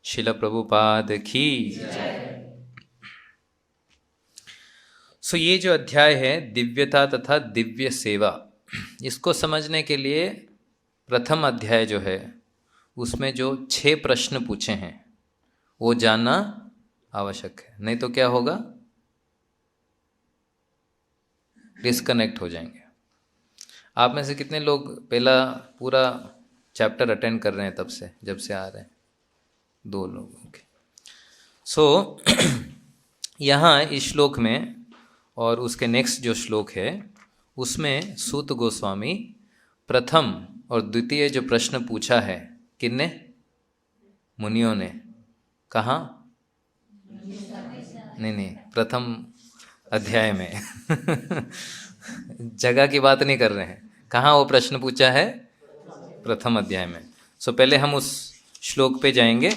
शिल प्रभुपाद की। सो ये जो अध्याय है दिव्यता तथा दिव्य सेवा, इसको समझने के लिए प्रथम अध्याय जो है उसमें जो 6 प्रश्न पूछे हैं वो जानना आवश्यक है, नहीं तो क्या होगा, डिस्कनेक्ट हो जाएंगे। आप में से कितने लोग पहला पूरा चैप्टर अटेंड कर रहे हैं तब से, जब से आ रहे हैं? 2 लोग, ओके। सो यहाँ इस श्लोक में और उसके नेक्स्ट जो श्लोक है उसमें सूत गोस्वामी प्रथम और द्वितीय जो प्रश्न पूछा है, किन्ने? मुनियों ने। कहाँ? नहीं, प्रथम अध्याय में जगह की बात नहीं कर रहे हैं, कहाँ वो प्रश्न पूछा है? प्रथम अध्याय में। सो पहले हम उस श्लोक पे जाएंगे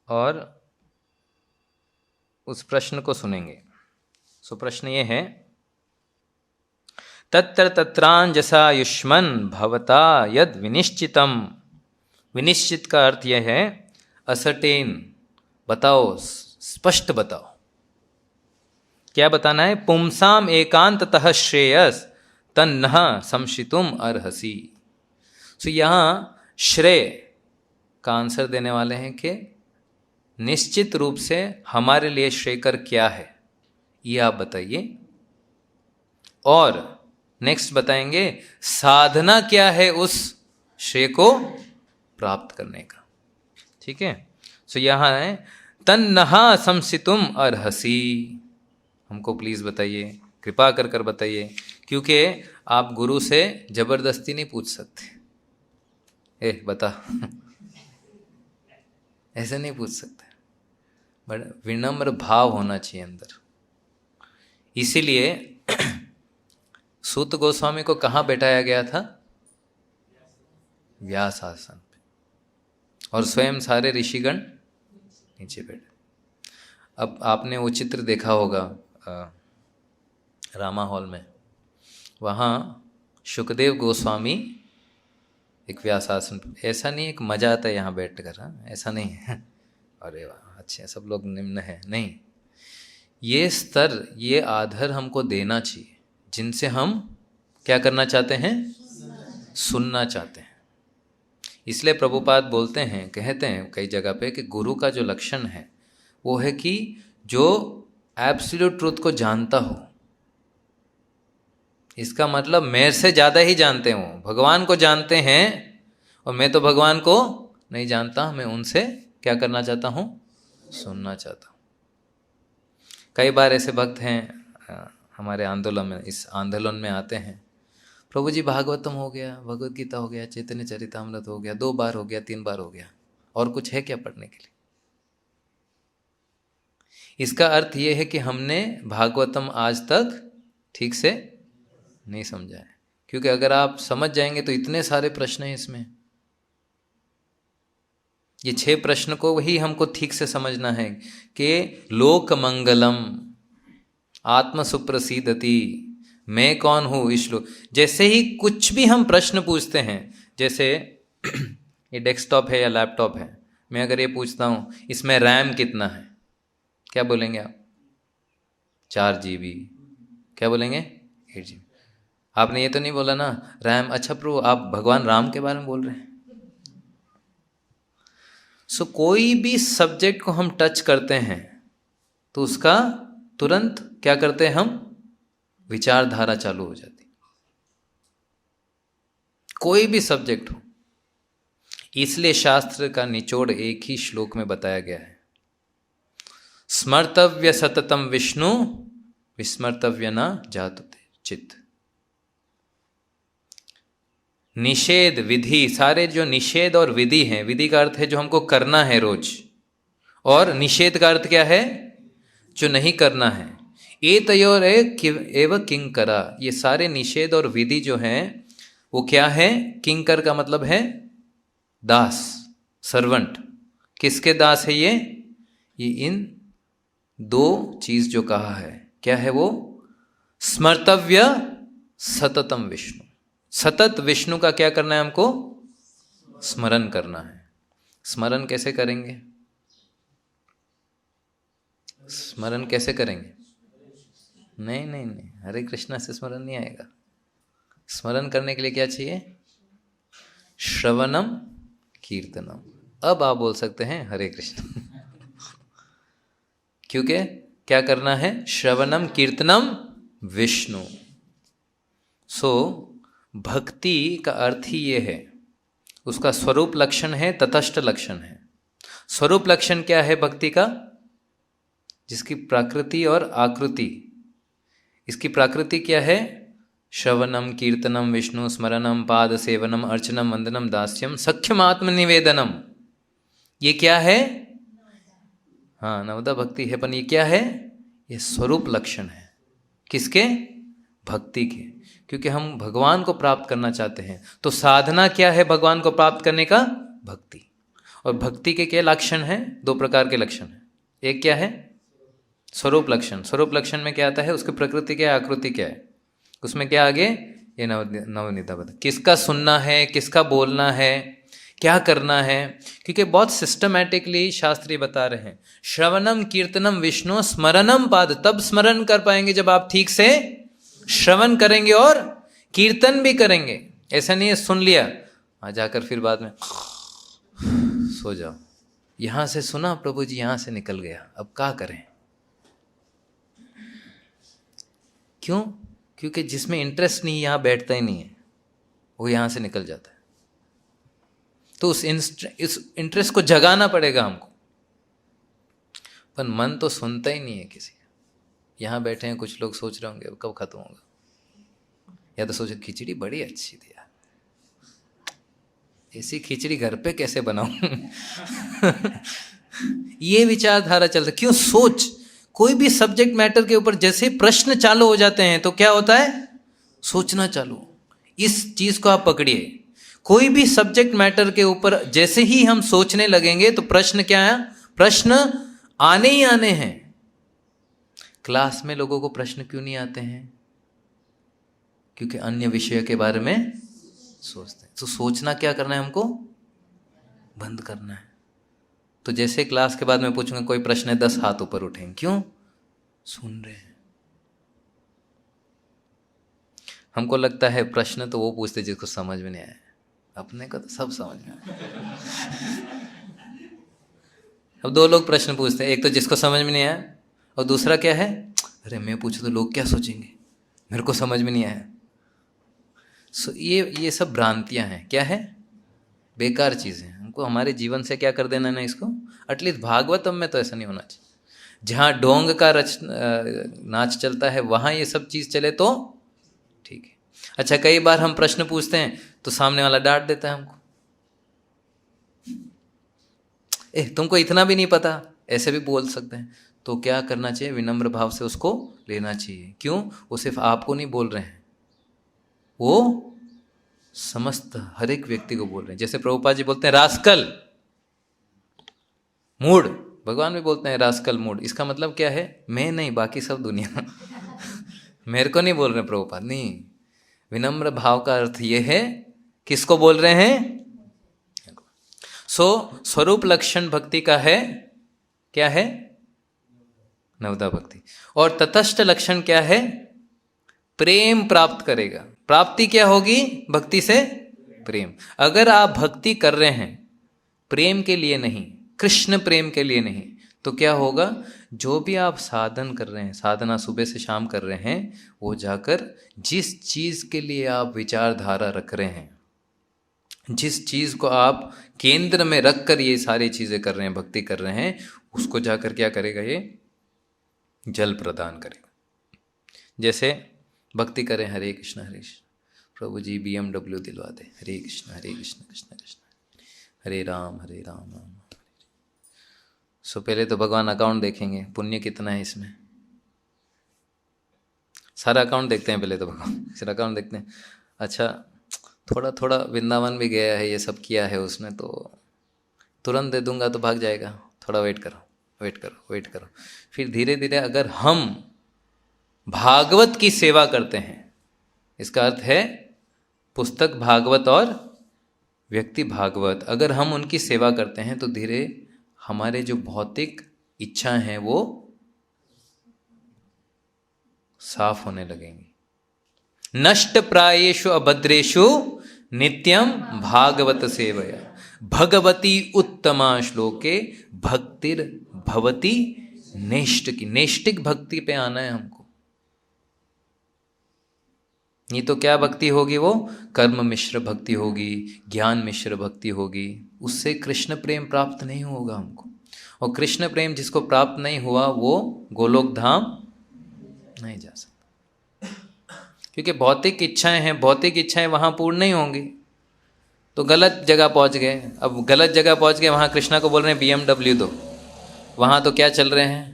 और उस प्रश्न को सुनेंगे। सो प्रश्न ये है, तत्र तत्रांजसा युष्मन् भवता यद विनिश्चितम। विनिश्चित का अर्थ यह है असर्टेन, बताओ, स्पष्ट बताओ। क्या बताना है? पुंसाम एकांततः श्रेयस तन्नः संशितुम अर्हसि। सो यहाँ श्रेय का आंसर देने वाले हैं कि निश्चित रूप से हमारे लिए श्रेयकर क्या है ये आप बताइए, और नेक्स्ट बताएंगे साधना क्या है उस श्रेय को प्राप्त करने का। ठीक है। सो यहाँ है तन्नहा संसितुम अर्हसि। हमको प्लीज बताइए, कृपा कर कर बताइए, क्योंकि आप गुरु से जबरदस्ती नहीं पूछ सकते। बता ऐसे नहीं पूछ सकते, बट विनम्र भाव होना चाहिए अंदर। इसीलिए सूत गोस्वामी को कहाँ बैठाया गया था? व्यास आसन पे, और स्वयं सारे ऋषिगण नीचे बैठे। अब आपने वो चित्र देखा होगा रामा हॉल में, वहाँ शुकदेव गोस्वामी एक व्यासासन पे। ऐसा नहीं एक मजा आता है यहाँ बैठ कर, हाँ ऐसा नहीं है अरे वाह अच्छे सब लोग निम्न है, नहीं। ये स्तर, ये आदर हमको देना चाहिए जिनसे हम क्या करना चाहते हैं? सुनना चाहते हैं। इसलिए प्रभुपाद बोलते हैं, कहते हैं कई जगह पे कि गुरु का जो लक्षण है वो है कि जो एब्सोल्यूट ट्रूथ को जानता हो। इसका मतलब मेरे से ज़्यादा ही जानते हो, भगवान को जानते हैं, और मैं तो भगवान को नहीं जानता, मैं उनसे क्या करना चाहता हूँ? सुनना चाहता हूँ। कई बार ऐसे भक्त हैं हमारे आंदोलन में, इस आंदोलन में आते हैं, प्रभु जी भागवतम हो गया, भगवत गीता हो गया, चैतन्य चरितामृत हो गया, 2 बार हो गया, 3 बार हो गया, और कुछ है क्या पढ़ने के लिए? इसका अर्थ ये है कि हमने भागवतम आज तक ठीक से नहीं समझा है। क्योंकि अगर आप समझ जाएंगे तो इतने सारे प्रश्न हैं इसमें। ये 6 प्रश्न को ही हमको ठीक से समझना है कि लोक मंगलम, आत्म सुप्रसिद्धति, मैं कौन हूँ, इस श्लोक। जैसे ही कुछ भी हम प्रश्न पूछते हैं, जैसे ये डेस्कटॉप है या लैपटॉप है, मैं अगर ये पूछता हूँ इसमें रैम कितना है, क्या बोलेंगे आप? 4 GB। क्या बोलेंगे? 8 GB। आपने ये तो नहीं बोला ना रैम। अच्छा प्रभु आप भगवान राम के बारे में बोल रहे हैं। सो कोई भी सब्जेक्ट को हम टच करते हैं तो उसका तुरंत क्या करते हैं हम? विचारधारा चालू हो जाती, कोई भी सब्जेक्ट हो। इसलिए शास्त्र का निचोड़ एक ही श्लोक में बताया गया है, स्मर्तव्य सततम विष्णु विस्मर्तव्य न जातु चित्त। निषेध विधि, सारे जो निषेध और विधि हैं, विधि का अर्थ है जो हमको करना है रोज, और निषेध का अर्थ क्या है? जो नहीं करना है। एतयोर एव किंकरा, ये सारे निषेध और विधि जो हैं वो क्या है? किंकर का मतलब है दास, सर्वेंट। किसके दास है ये इन 2 चीज जो कहा है, क्या है वो? स्मर्तव्य सततम विष्णु, सतत विष्णु का क्या करना है हमको? स्मरण करना है। स्मरण कैसे करेंगे? स्मरण कैसे करेंगे? नहीं नहीं नहीं, हरे कृष्णा से स्मरण नहीं आएगा। स्मरण करने के लिए क्या चाहिए? श्रवणम कीर्तनम। अब आप बोल सकते हैं हरे कृष्ण। क्योंकि क्या करना है? श्रवणम कीर्तनम विष्णु। सो भक्ति का अर्थ ही ये है। उसका स्वरूप लक्षण है, तटस्थ लक्षण है। स्वरूप लक्षण क्या है भक्ति का? जिसकी प्रकृति और आकृति। इसकी प्रकृति क्या है? श्रवणम कीर्तनम विष्णु स्मरणम पाद सेवनम अर्चनम वंदनम दास्यम सख्यम आत्मनिवेदनम। ये क्या है? हाँ, नवदा भक्ति है, पर ये क्या है? ये स्वरूप लक्षण है। किसके? भक्ति के। क्योंकि हम भगवान को प्राप्त करना चाहते हैं, तो साधना क्या है भगवान को प्राप्त करने का? भक्ति। और भक्ति के क्या लक्षण हैं? दो प्रकार के लक्षण हैं। एक क्या है? स्वरूप लक्षण। स्वरूप लक्षण में क्या आता है? उसकी प्रकृति क्या है, आकृति क्या है, उसमें क्या आगे? ये नवनीता बता किसका सुनना है, किसका बोलना है, क्या करना है। क्योंकि बहुत सिस्टमैटिकली शास्त्री बता रहे हैं, श्रवणम कीर्तनम विष्णु स्मरणम पाद। तब स्मरण कर पाएंगे जब आप ठीक से श्रवण करेंगे और कीर्तन भी करेंगे। ऐसा नहीं है सुन लिया आ जाकर फिर बाद में सो जाओ। यहां से सुना प्रभु जी, यहां से निकल गया, अब क्या करें? क्यों? क्योंकि जिसमें इंटरेस्ट नहीं यहां बैठता ही नहीं है, वो यहां से निकल जाता है। तो उस इंटरेस्ट को जगाना पड़ेगा हमको। पर मन तो सुनता ही नहीं है किसी का। यहां बैठे हैं कुछ लोग, सोच रहे होंगे कब खत्म होगा, या तो सोचे खिचड़ी बड़ी अच्छी थी यार, ऐसी खिचड़ी घर पे कैसे बनाऊं। ये विचारधारा चलता। क्यों? सोच। कोई भी सब्जेक्ट मैटर के ऊपर जैसे प्रश्न चालू हो जाते हैं तो क्या होता है? सोचना चालू। इस चीज को आप पकड़िए। कोई भी सब्जेक्ट मैटर के ऊपर जैसे ही हम सोचने लगेंगे तो प्रश्न क्या है? प्रश्न आने ही आने हैं। क्लास में लोगों को प्रश्न क्यों नहीं आते हैं? क्योंकि अन्य विषय के बारे में सोचते हैं। तो सोचना क्या करना है हमको? बंद करना है। तो जैसे क्लास के बाद में पूछूंगा कोई प्रश्न है, 10 हाथ ऊपर उठेंगे। क्यों? सुन रहे हैं। हमको लगता है प्रश्न तो वो पूछते जिसको समझ में नहीं आया, अपने को तो सब समझ में आया। अब दो लोग प्रश्न पूछते हैं, एक तो जिसको समझ में नहीं आया, और दूसरा क्या है? अरे मैं पूछूं तो लोग क्या सोचेंगे, मेरे को समझ में नहीं आया। ये सब भ्रांतियां हैं। क्या है? बेकार चीजें। हमको हमारे जीवन से क्या कर देना ना इसको। एटलीस्ट भागवतम में तो ऐसा नहीं होना चाहिए। जहाँ ढोंग का नाच चलता है वहाँ ये सब चीज़ चले तो ठीक है। अच्छा, कई बार हम प्रश्न पूछते हैं तो सामने वाला डांट देता है हमको, तुमको इतना भी नहीं पता, ऐसे भी बोल सकते हैं। तो क्या करना चाहिए? विनम्र भाव से उसको लेना चाहिए। क्यों? वो सिर्फ आपको नहीं बोल रहे हैं, वो समस्त हर एक व्यक्ति को बोल रहे हैं। जैसे प्रभुपाद जी बोलते हैं रास्कल मूड, भगवान भी बोलते हैं रास्कल मूड। इसका मतलब क्या है? मैं नहीं, बाकी सब दुनिया। मेरे को नहीं बोल रहे प्रभुपाद, नहीं। विनम्र भाव का अर्थ ये है, किसको बोल रहे हैं? स्वरूप लक्षण भक्ति का है, क्या है? नवदा भक्ति। और तटस्थ लक्षण क्या है? प्रेम प्राप्त करेगा। प्राप्ति क्या होगी भक्ति से? प्रेम। अगर आप भक्ति कर रहे हैं प्रेम के लिए नहीं, कृष्ण प्रेम के लिए नहीं, तो क्या होगा? जो भी आप साधन कर रहे हैं, साधना सुबह से शाम कर रहे हैं, वो जाकर जिस चीज के लिए आप विचारधारा रख रहे हैं, जिस चीज को आप केंद्र में रखकर ये सारी चीजें कर रहे हैं, भक्ति कर रहे हैं, उसको जाकर क्या करेगा? ये जल प्रदान करेगा। जैसे भक्ति करें, हरे कृष्ण प्रभु जी BMW दिलवा दे, हरे कृष्ण कृष्ण कृष्ण हरे राम राम राम। सो पहले तो भगवान अकाउंट देखेंगे, पुण्य कितना है इसमें। सारा अकाउंट देखते हैं पहले तो भगवान, फिर अकाउंट देखते हैं। अच्छा, थोड़ा थोड़ा वृंदावन भी गया है, ये सब किया है उसने, तो तुरंत दे दूंगा तो भाग जाएगा। थोड़ा वेट करो, वेट करो, वेट करो। फिर धीरे धीरे अगर हम भागवत की सेवा करते हैं, इसका अर्थ है पुस्तक भागवत और व्यक्ति भागवत, अगर हम उनकी सेवा करते हैं तो धीरे हमारे जो भौतिक इच्छाएं हैं वो साफ होने लगेंगी। नष्ट प्रायेषु अभद्रेषु नित्यम भागवत सेवया भगवती उत्तमा श्लोके भक्तिर भवती नेष्ट की। नेष्टिक भक्ति पे आना है हमको। नहीं तो क्या भक्ति होगी? वो कर्म मिश्र भक्ति होगी, ज्ञान मिश्र भक्ति होगी। उससे कृष्ण प्रेम प्राप्त नहीं होगा हमको। और कृष्ण प्रेम जिसको प्राप्त नहीं हुआ वो गोलोक धाम नहीं जा सकता, क्योंकि भौतिक इच्छाएं हैं, भौतिक इच्छाएं वहां पूर्ण नहीं होंगी। तो गलत जगह पहुंच गए। अब गलत जगह पहुंच गए, वहां कृष्णा को बोल रहे हैं BMW दो, वहां तो क्या चल रहे हैं?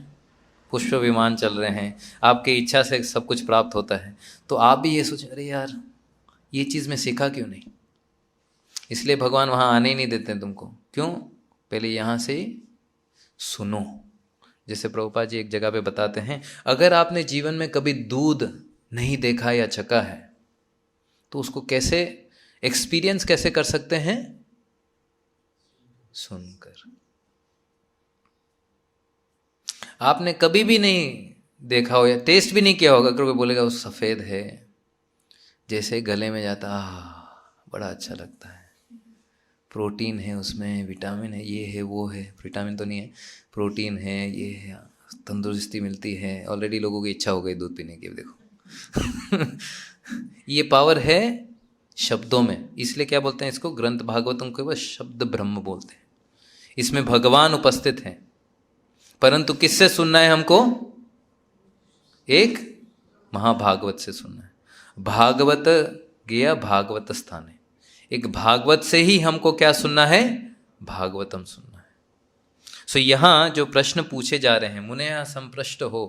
पुष्प विमान चल रहे हैं। आपकी इच्छा से सब कुछ प्राप्त होता है। तो आप भी ये सोच, अरे यार ये चीज़ मैं सीखा क्यों नहीं? इसलिए भगवान वहाँ आने ही नहीं देते हैं तुमको। क्यों? पहले यहाँ से सुनो। जैसे प्रभुपाद जी एक जगह पे बताते हैं, अगर आपने जीवन में कभी दूध नहीं देखा या चखा है तो उसको कैसे एक्सपीरियंस कैसे कर सकते हैं? सुनकर। आपने कभी भी नहीं देखा हो या टेस्ट भी नहीं किया होगा, कोई बोलेगा वो सफ़ेद है, जैसे गले में जाता बड़ा अच्छा लगता है, प्रोटीन है उसमें, विटामिन है, ये है वो है, विटामिन तो नहीं है, प्रोटीन है, ये है, तंदुरुस्ती मिलती है। ऑलरेडी लोगों की इच्छा हो गई दूध पीने की, देखो। ये पावर है शब्दों में। इसलिए क्या बोलते हैं इसको? ग्रंथ भागवतम को बस शब्द ब्रह्म बोलते हैं। इसमें भगवान उपस्थित हैं, परंतु किससे सुनना है हमको? एक महाभागवत से सुनना है। भागवत गया भागवत स्थाने। एक भागवत से ही हमको क्या सुनना है? भागवतम सुनना है। सो यहाँ जो प्रश्न पूछे जा रहे हैं, मुने संप्रष्ट हो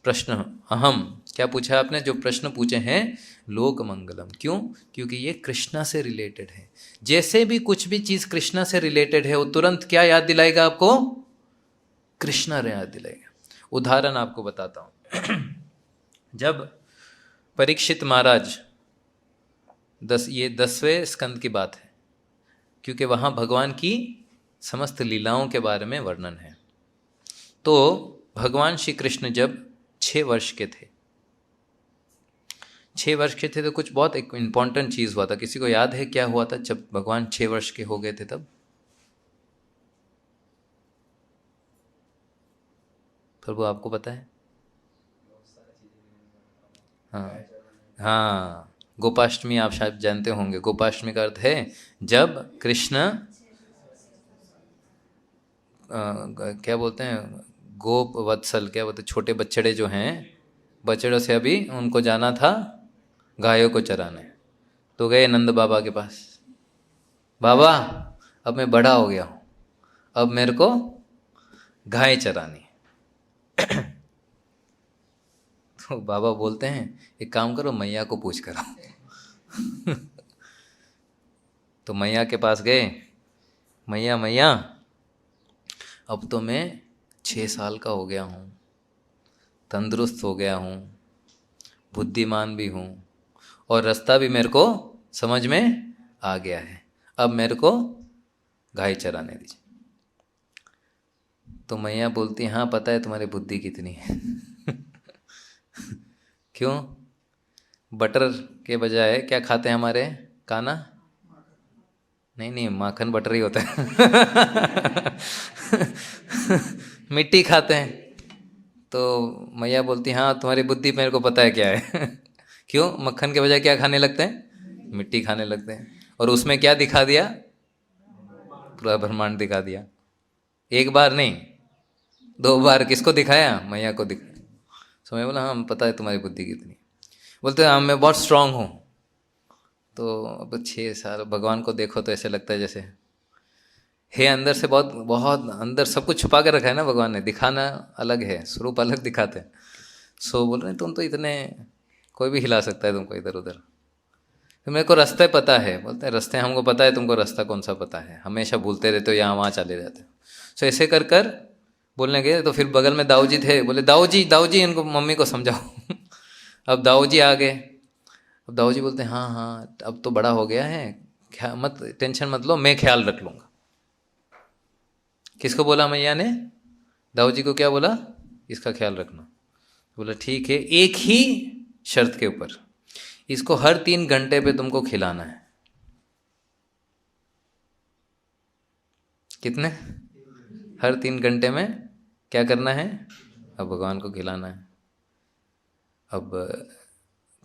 प्रश्न अहम, क्या पूछा आपने? जो प्रश्न पूछे हैं लोक मंगलम। क्यों? क्योंकि ये कृष्णा से रिलेटेड है। जैसे भी कुछ भी चीज कृष्णा से रिलेटेड है वो तुरंत क्या याद दिलाएगा आपको? कृष्णा याद दिलाएगा। उदाहरण आपको बताता हूं। जब परीक्षित महाराज ये 10वें स्कंद की बात है, क्योंकि वहां भगवान की समस्त लीलाओं के बारे में वर्णन है। तो भगवान श्री कृष्ण जब 6 वर्ष के थे, 6 वर्ष के थे तो कुछ बहुत एक इम्पॉर्टेंट चीज हुआ था। किसी को याद है क्या हुआ था जब भगवान 6 वर्ष के हो गए थे? तब प्रभु आपको पता है? हाँ हाँ, गोपाष्टमी आप शायद जानते होंगे। गोपाष्टमी का अर्थ है जब कृष्ण क्या बोलते हैं, गोप वत्सल, क्या बोलते हैं, छोटे बछड़े जो हैं, बछड़ों से अभी उनको जाना था गायों को चराने। तो गए नंद बाबा के पास, बाबा अब मैं बड़ा हो गया हूँ, अब मेरे को गाय चरानी। तो बाबा बोलते हैं एक काम करो, मैया को पूछ कर आओ। तो मैया के पास गए। मैया मैया अब तो मैं 6 साल का हो गया हूँ, तंदुरुस्त हो गया हूँ, बुद्धिमान भी हूँ और रास्ता भी मेरे को समझ में आ गया है, अब मेरे को गाय चराने दीजिए। तो मैया बोलती हाँ पता है तुम्हारी बुद्धि कितनी है। क्यों? बटर के बजाय क्या खाते हैं हमारे काना? नहीं, माखन बटर ही होता है। मिट्टी खाते हैं। तो मैया बोलती हाँ तुम्हारी बुद्धि मेरे को पता है क्या है। क्यों? मक्खन के बजाय क्या खाने लगते हैं? मिट्टी खाने लगते हैं। और उसमें क्या दिखा दिया? पूरा ब्रह्मांड दिखा दिया। एक बार नहीं, 2 बार। किसको दिखाया? मैया को दिखाया। तो मैं बोला हाँ पता है तुम्हारी बुद्धि कितनी। बोलते हाँ मैं बहुत स्ट्रांग हूँ। तो अब 6 साल भगवान को देखो तो ऐसे लगता है जैसे है अंदर से बहुत बहुत अंदर सब कुछ छुपा कर रखा है ना भगवान ने। दिखाना अलग है, स्वरूप अलग दिखाते हैं। सो बोल रहे तुम तो इतने, कोई भी हिला सकता है तुमको इधर उधर। तो मेरे को रास्ते पता है। बोलते हैं रास्ते हमको पता है, तुमको रास्ता कौन सा पता है? हमेशा भूलते रहते हो, यहाँ वहाँ चले रहते हो। सो ऐसे कर कर बोलने गए तो फिर बगल में दाऊ जी थे। बोले दाऊ जी इनको मम्मी को समझाओ। अब दाऊ जी आ गए। अब दाऊ जी बोलते हैं हाँ हाँ अब तो बड़ा हो गया है, मत टेंशन मत लो, मैं ख्याल रख लूँगा। किसको बोला मैया ने? दाऊ जी को क्या बोला? इसका ख्याल रखना। बोला ठीक है, एक ही शर्त के ऊपर, इसको हर 3 घंटे पे तुमको खिलाना है। कितने? हर 3 घंटे में क्या करना है? अब भगवान को खिलाना है। अब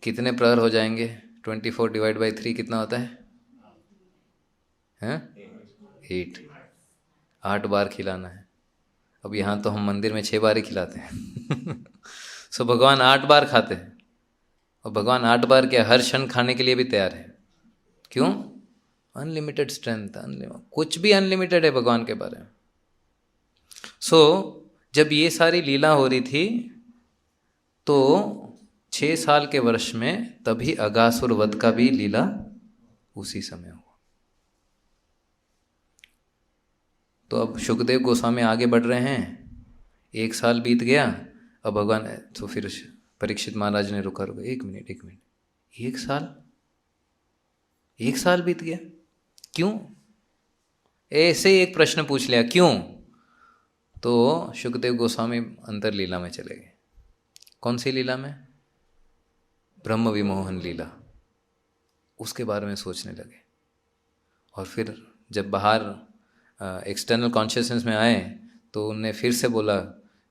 कितने प्रहर हो जाएंगे? 24 डिवाइड बाई 3 कितना होता है? हैं? 8। 8 बार खिलाना है। अब यहाँ तो हम मंदिर में 6 बार ही खिलाते हैं सो भगवान 8 बार खाते हैं। और भगवान 8 बार क्या, हर क्षण खाने के लिए भी तैयार है। क्यों? अनलिमिटेड स्ट्रेंथ, कुछ भी अनलिमिटेड है भगवान के बारे में। सो जब ये सारी लीला हो रही थी तो 6 साल के वर्ष में तभी अगासुर वध का भी लीला उसी समय हुआ। तो अब शुकदेव गोस्वामी आगे बढ़ रहे हैं, 1 साल बीत गया। अब भगवान, तो फिर परीक्षित महाराज ने रुका, 1 मिनट 1 साल, 1 साल बीत गया, क्यों? ऐसे ही एक प्रश्न पूछ लिया, क्यों? तो शुकदेव गोस्वामी अंतर लीला में चले गए। कौन सी लीला में? ब्रह्म विमोहन लीला, उसके बारे में सोचने लगे। और फिर जब बाहर एक्सटर्नल कॉन्शियसनेस में आए तो उनने फिर से बोला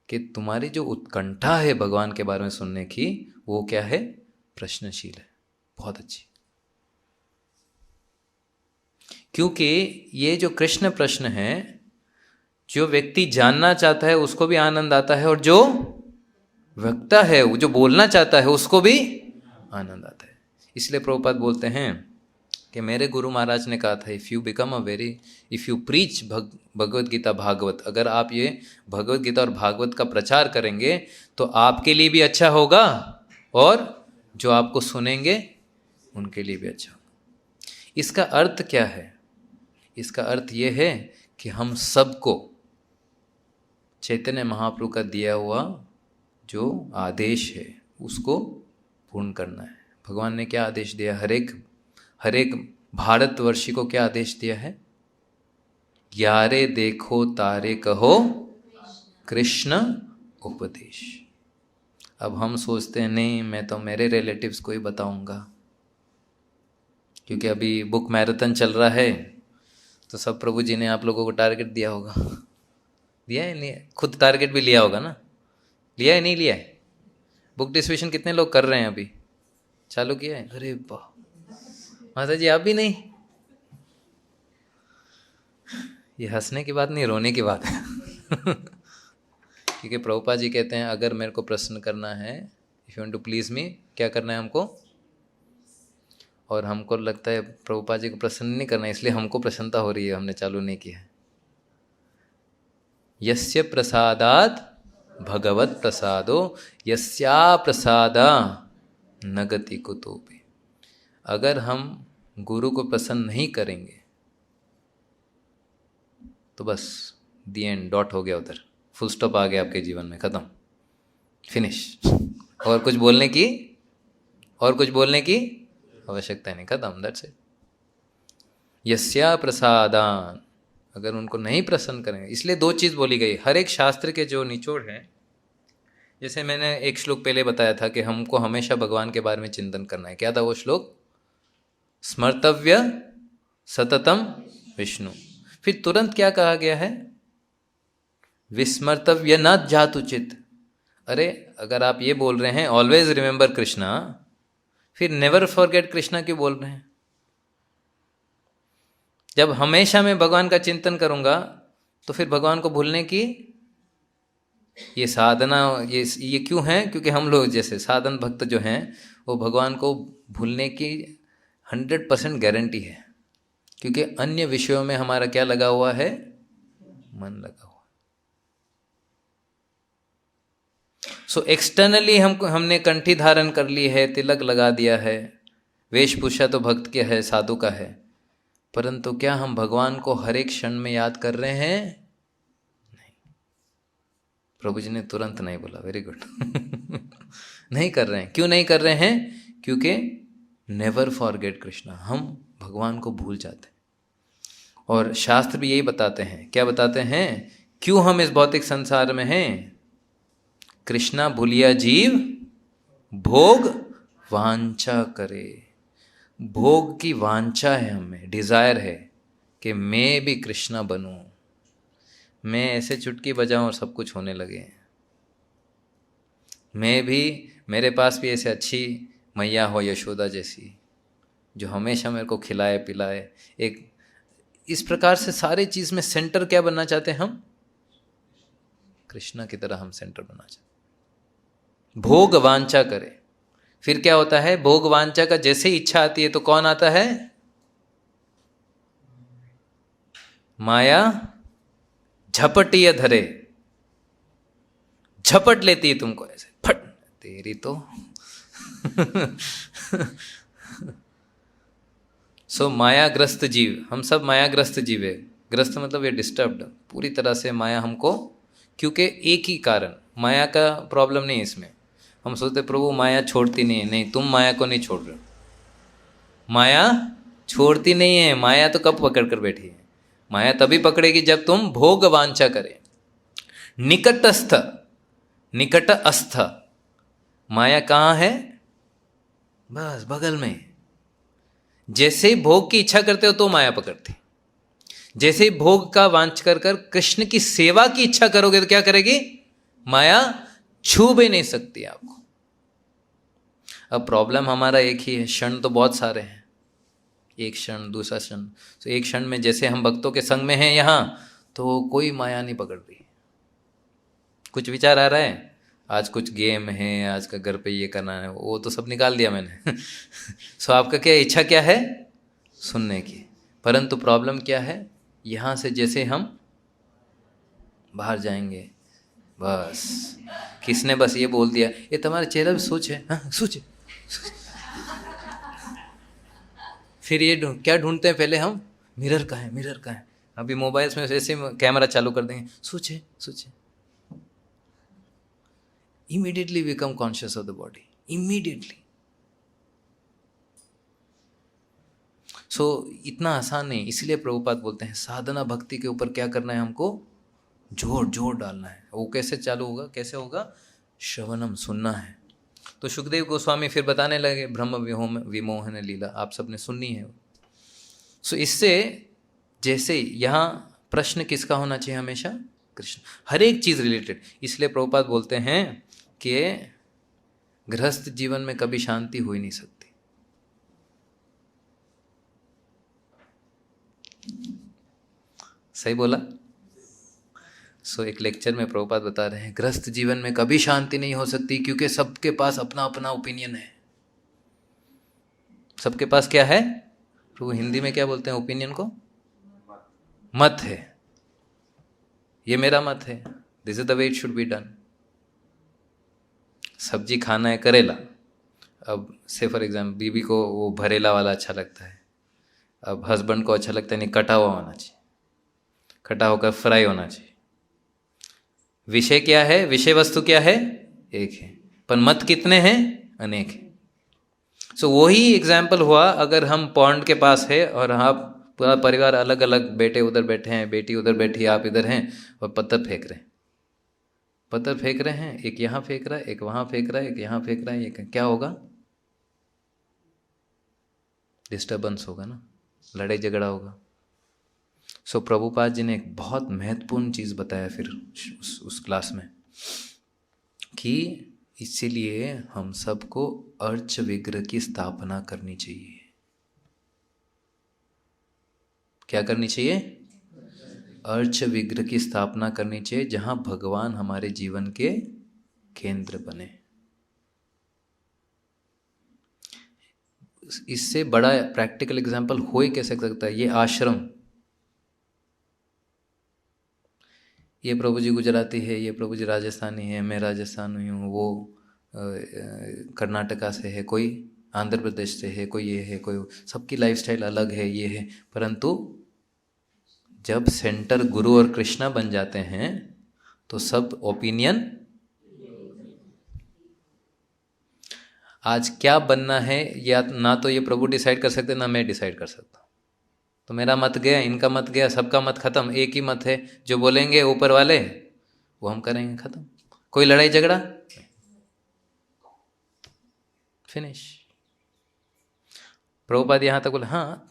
कि तुम्हारी जो उत्कंठा है भगवान के बारे में सुनने की, वो क्या है? प्रश्नशील है, बहुत अच्छी। क्योंकि ये जो कृष्ण प्रश्न है, जो व्यक्ति जानना चाहता है उसको भी आनंद आता है, और जो वक्ता है, वो जो बोलना चाहता है, उसको भी आनंद आता है। इसलिए प्रभुपाद बोलते हैं कि मेरे गुरु महाराज ने कहा था, if you preach Bhagavad Gita Bhagavat, अगर आप ये भगवत गीता और भागवत का प्रचार करेंगे तो आपके लिए भी अच्छा होगा और जो आपको सुनेंगे उनके लिए भी अच्छा होगा। इसका अर्थ क्या है? इसका अर्थ ये है कि हम सबको चैतन्य महाप्रभु का दिया हुआ जो आदेश है उसको पूर्ण करना है। भगवान ने क्या आदेश दिया? हर एक भारतवर्षी को क्या आदेश दिया है? यारे देखो तारे कहो कृष्ण उपदेश। अब हम सोचते हैं नहीं, मैं तो मेरे रिलेटिव्स को ही बताऊंगा, क्योंकि अभी बुक मैराथन चल रहा है तो सब प्रभु जी ने आप लोगों को टारगेट दिया होगा। दिया है नहीं? खुद टारगेट भी लिया होगा ना? लिया है नहीं लिया है? बुक डिस्ट्रीब्यूशन कितने लोग कर रहे हैं? अभी चालू किया है? अरे वाह माता जी, आप भी नहीं? ये हंसने की बात नहीं, रोने की बात है क्योंकि प्रभुपाद जी कहते हैं अगर मेरे को प्रसन्न करना है, if you want to please me, क्या करना है हमको? और हमको लगता है प्रभुपाद जी को प्रसन्न नहीं करना, इसलिए हमको प्रसन्नता हो रही है, हमने चालू नहीं किया है। यस्य प्रसादात भगवत प्रसादो यस्या प्रसादा न गति कुतोपि। अगर हम गुरु को प्रसन्न नहीं करेंगे तो बस दी एंड, डॉट हो गया, उधर फुल स्टॉप आ गया आपके जीवन में, खत्म, फिनिश। और कुछ बोलने की आवश्यकता नहीं, खत्म, दैट्स इट। यस्या प्रसादान, अगर उनको नहीं प्रसन्न करेंगे, इसलिए 2 चीज़ बोली गई। हर एक शास्त्र के जो निचोड़ हैं, जैसे मैंने एक श्लोक पहले बताया था कि हमको हमेशा भगवान के बारे में चिंतन करना है। क्या था वो श्लोक? स्मर्तव्य सततम विष्णु। फिर तुरंत क्या कहा गया है? विस्मर्तव्य न जातुचित। अरे अगर आप ये बोल रहे हैं ऑलवेज रिमेंबर कृष्णा, फिर नेवर फॉरगेट कृष्णा क्यों बोल रहे हैं? जब हमेशा मैं भगवान का चिंतन करूंगा तो फिर भगवान को भूलने की ये साधना, ये क्यों है? क्योंकि हम लोग जैसे साधन भक्त जो हैं वो भगवान को भूलने की 100% गारंटी है, क्योंकि अन्य विषयों में हमारा क्या लगा हुआ है? मन लगा हुआ। सो एक्सटर्नली हमने कंठी धारण कर ली है, तिलक लगा दिया है, वेशभूषा तो भक्त के है, साधु का है, परंतु क्या हम भगवान को हर एक क्षण में याद कर रहे हैं? नहीं। प्रभु जी ने तुरंत नहीं बोला, वेरी गुड नहीं कर रहे हैं। क्यों नहीं कर रहे हैं? क्योंकि नेवर फॉरगेट कृष्णा, हम भगवान को भूल जाते हैं। और शास्त्र भी यही बताते हैं, क्या बताते हैं, क्यों हम इस भौतिक संसार में हैं। कृष्णा भूलिया जीव भोग वांछा करे। भोग की वांछा है, हमें डिजायर है कि मैं भी कृष्णा बनूं, मैं ऐसे चुटकी बजाऊं और सब कुछ होने लगे, मैं भी, मेरे पास भी ऐसे अच्छी मैया हो यशोदा जैसी, जो हमेशा मेरे को खिलाए पिलाए। एक इस प्रकार से सारे चीज में सेंटर क्या बनना चाहते हैं हम, कृष्णा की तरह हम सेंटर बनना चाहते। भोग वांछा करे, फिर क्या होता है, भोग वांछा का जैसे ही इच्छा आती है तो कौन आता है, माया झपटिया धरे, झपट लेती है तुमको ऐसे फट, तेरी तो सो मायाग्रस्त जीव, हम सब मायाग्रस्त जीव है। ग्रस्त मतलब ये डिस्टर्ब्ड पूरी तरह से, माया हमको, क्योंकि एक ही कारण, माया का प्रॉब्लम नहीं है इसमें। हम सोचते प्रभु माया छोड़ती नहीं है, नहीं, तुम माया को नहीं छोड़ रहे हो। माया छोड़ती नहीं है, माया तो कब पकड़ कर बैठी है, माया तभी पकड़ेगी जब तुम भोग वांछा करे। निकटस्थ, निकट अस्थ, माया कहाँ है, बस बगल में। जैसे ही भोग की इच्छा करते हो तो माया पकड़ती, जैसे ही भोग का वांछ कर कर कृष्ण की सेवा की इच्छा करोगे तो क्या करेगी, माया छू भी नहीं सकती आपको। अब प्रॉब्लम हमारा एक ही है, क्षण तो बहुत सारे हैं, एक क्षण दूसरा क्षण, तो एक क्षण में जैसे हम भक्तों के संग में हैं यहाँ, तो कोई माया नहीं पकड़ रही। कुछ विचार आ रहा है, आज कुछ गेम है, आज का घर पे ये करना है, वो तो सब निकाल दिया मैंने सो आपका क्या इच्छा क्या है, सुनने की। परंतु प्रॉब्लम क्या है, यहाँ से जैसे हम बाहर जाएंगे, बस किसने बस ये बोल दिया, ये तुम्हारे चेहरे पे सोच है, हाँ सोच है। फिर ये क्या ढूंढते हैं पहले हम, मिरर का है, मिरर का है। अभी मोबाइल्स में ऐसे कैमरा चालू कर देंगे, सोचे सोचे, immediately become conscious of the body, immediately. So इतना आसान नहीं, इसलिए प्रभुपाद बोलते हैं साधना भक्ति के ऊपर क्या करना है, हमको जोर जोर डालना है। वो कैसे चालू होगा, कैसे होगा, श्रवणम, सुनना है। तो सुखदेव गोस्वामी फिर बताने लगे ब्रह्म विमोहन लीला, आप सबने सुननी है। सो इससे जैसे यहाँ प्रश्न किसका होना चाहिए, हमेशा कृष्ण, हर एक चीज रिलेटेड। इसलिए प्रभुपाद बोलते हैं कि गृहस्थ जीवन में कभी शांति हो ही नहीं सकती। सही बोला। सो एक लेक्चर में प्रभुपाद बता रहे हैं गृहस्थ जीवन में कभी शांति नहीं हो सकती, क्योंकि सबके पास अपना अपना ओपिनियन है। सबके पास क्या है, प्रभु हिंदी में क्या बोलते हैं ओपिनियन को, मत है। ये मेरा मत है, this is the way it should be done. सब्जी खाना है करेला, अब से फॉर एग्जाम्पल बीबी को वो भरेला वाला अच्छा लगता है, अब हस्बैंड को अच्छा लगता है नहीं, कटा हुआ होना चाहिए, कटा होकर फ्राई होना चाहिए। विषय क्या है, विषय वस्तु क्या है, एक है, पर मत कितने हैं, अनेक है। सो वही एग्जाम्पल हुआ, अगर हम पॉन्ड के पास है और आप पूरा परिवार अलग अलग, बेटे उधर बैठे हैं, बेटी उधर बैठी है, आप इधर हैं, और पत्थर फेंक रहे हैं, पत्थर फेंक रहे हैं, एक यहाँ फेंक रहा है, एक वहाँ फेंक रहा है, एक यहाँ फेंक रहा है, एक क्या होगा, डिस्टर्बेंस होगा ना, लड़ाई झगड़ा होगा। सो प्रभुपाद जी ने एक बहुत महत्वपूर्ण चीज़ बताया फिर उस क्लास में, कि इसीलिए हम सबको अर्च विग्रह की स्थापना करनी चाहिए। क्या करनी चाहिए, अर्च विग्रह की स्थापना करनी चाहिए, जहां भगवान हमारे जीवन के केंद्र बने। इससे बड़ा प्रैक्टिकल एग्जाम्पल हो ही कैसे सकता है, ये आश्रम, ये प्रभु जी गुजराती है, ये प्रभु जी राजस्थानी है, मैं राजस्थानी हूँ, वो कर्नाटका से है, कोई आंध्र प्रदेश से है, कोई ये है, कोई, सबकी लाइफस्टाइल अलग है, ये है। परंतु जब सेंटर गुरु और कृष्णा बन जाते हैं तो सब ओपिनियन, आज क्या बनना है या ना तो ये प्रभु डिसाइड कर सकते, ना मैं डिसाइड कर सकता हूँ। तो मेरा मत गया, इनका मत गया, सबका मत खत्म, एक ही मत है, जो बोलेंगे ऊपर वाले वो हम करेंगे, खत्म। कोई लड़ाई झगड़ा, फिनिश। प्रभुपाद यहाँ तक बोले हाँ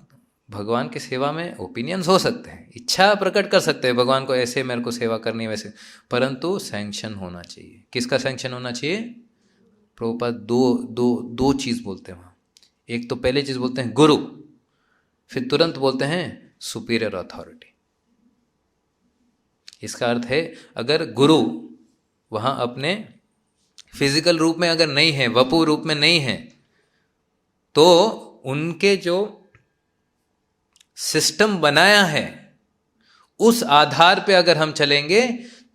भगवान की सेवा में ओपिनियंस हो सकते हैं, इच्छा प्रकट कर सकते हैं भगवान को ऐसे मेरे को सेवा करनी वैसे, परंतु सैंक्शन होना चाहिए। किसका सैंक्शन होना चाहिए? प्रभुपाद दो चीज बोलते हैं वहाँ। एक तो पहले चीज बोलते हैं गुरु, फिर तुरंत बोलते हैं सुपीरियर अथॉरिटी। इसका अर्थ है अगर गुरु वहाँ अपने फिजिकल रूप में अगर नहीं है, वपु रूप में नहीं है, तो उनके जो सिस्टम बनाया है उस आधार पे अगर हम चलेंगे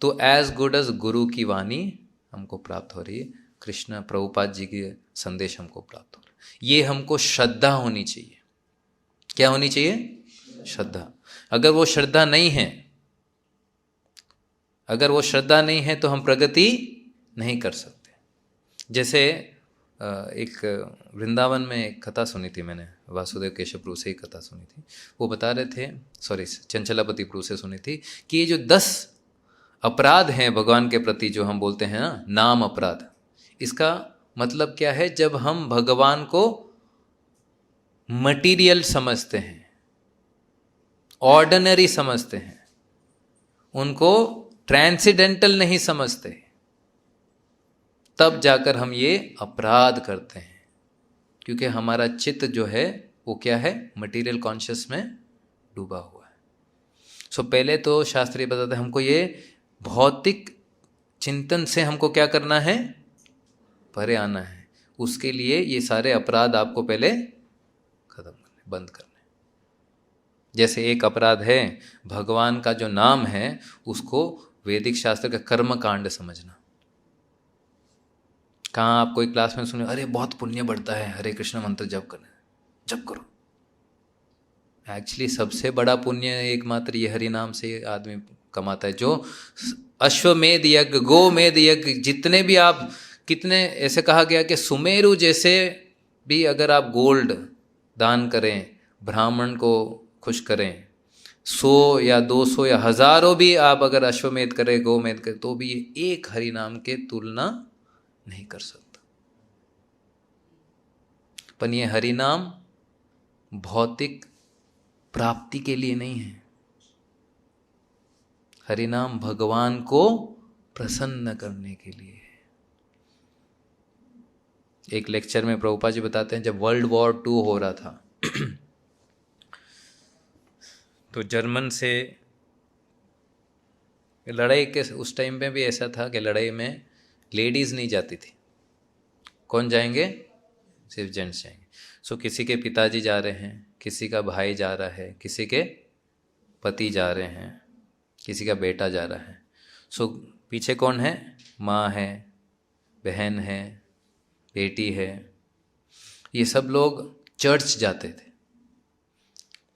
तो एज गुड एज गुरु की वाणी हमको प्राप्त हो रही है, कृष्ण प्रभुपाद जी के संदेश हमको प्राप्त हो रहा है। ये हमको श्रद्धा होनी चाहिए। क्या होनी चाहिए? श्रद्धा। अगर वो श्रद्धा नहीं है, अगर वो श्रद्धा नहीं है तो हम प्रगति नहीं कर सकते। जैसे एक वृंदावन में एक कथा सुनी थी मैंने, वासुदेव केशव प्रभु से ही कथा सुनी थी। वो बता रहे थे, सॉरी चंचलापति प्रभु से सुनी थी, कि ये जो 10 अपराध हैं भगवान के प्रति जो हम बोलते हैं ना, नाम अपराध, इसका मतलब क्या है? जब हम भगवान को मटीरियल समझते हैं, ऑर्डिनरी समझते हैं, उनको ट्रांसेंडेंटल नहीं समझते, तब जाकर हम ये अपराध करते हैं। क्योंकि हमारा चित्त जो है वो क्या है? मटेरियल कॉन्शियस में डूबा हुआ है। सो पहले तो शास्त्रीय बताते हैं हमको ये भौतिक चिंतन से हमको क्या करना है? परे आना है। उसके लिए ये सारे अपराध आपको पहले खत्म करने, बंद करने। जैसे एक अपराध है भगवान का जो नाम है उसको वैदिक शास्त्र का कर्म कांड समझना। कहाँ आप कोई क्लास में सुने अरे बहुत पुण्य बढ़ता है हरे कृष्ण मंत्र जप करने, जप करो। एक्चुअली सबसे बड़ा पुण्य एकमात्र ये हरि नाम से आदमी कमाता है। जो अश्वमेध यज्ञ, गोमेध यज्ञ, जितने भी आप, कितने ऐसे कहा गया कि सुमेरु जैसे भी अगर आप गोल्ड दान करें, ब्राह्मण को खुश करें, 100 या 200 या हजारों भी आप अगर अश्वमेध करें, गोमेध करें, तो भी एक हरि नाम के तुलना नहीं कर सकता। पर ये हरि नाम भौतिक प्राप्ति के लिए नहीं है। हरि नाम भगवान को प्रसन्न करने के लिए है। एक लेक्चर में प्रभुपाद जी बताते हैं जब वर्ल्ड वॉर 2 हो रहा था तो जर्मन से लड़ाई के उस टाइम पे भी ऐसा था कि लड़ाई में लेडीज नहीं जाती थी। कौन जाएंगे? सिर्फ जेंट्स जाएंगे। सो किसी के पिताजी जा रहे हैं, किसी का भाई जा रहा है, किसी के पति जा रहे हैं, किसी का बेटा जा रहा है। सो पीछे कौन है? माँ है, बहन है, बेटी है। ये सब लोग चर्च जाते थे।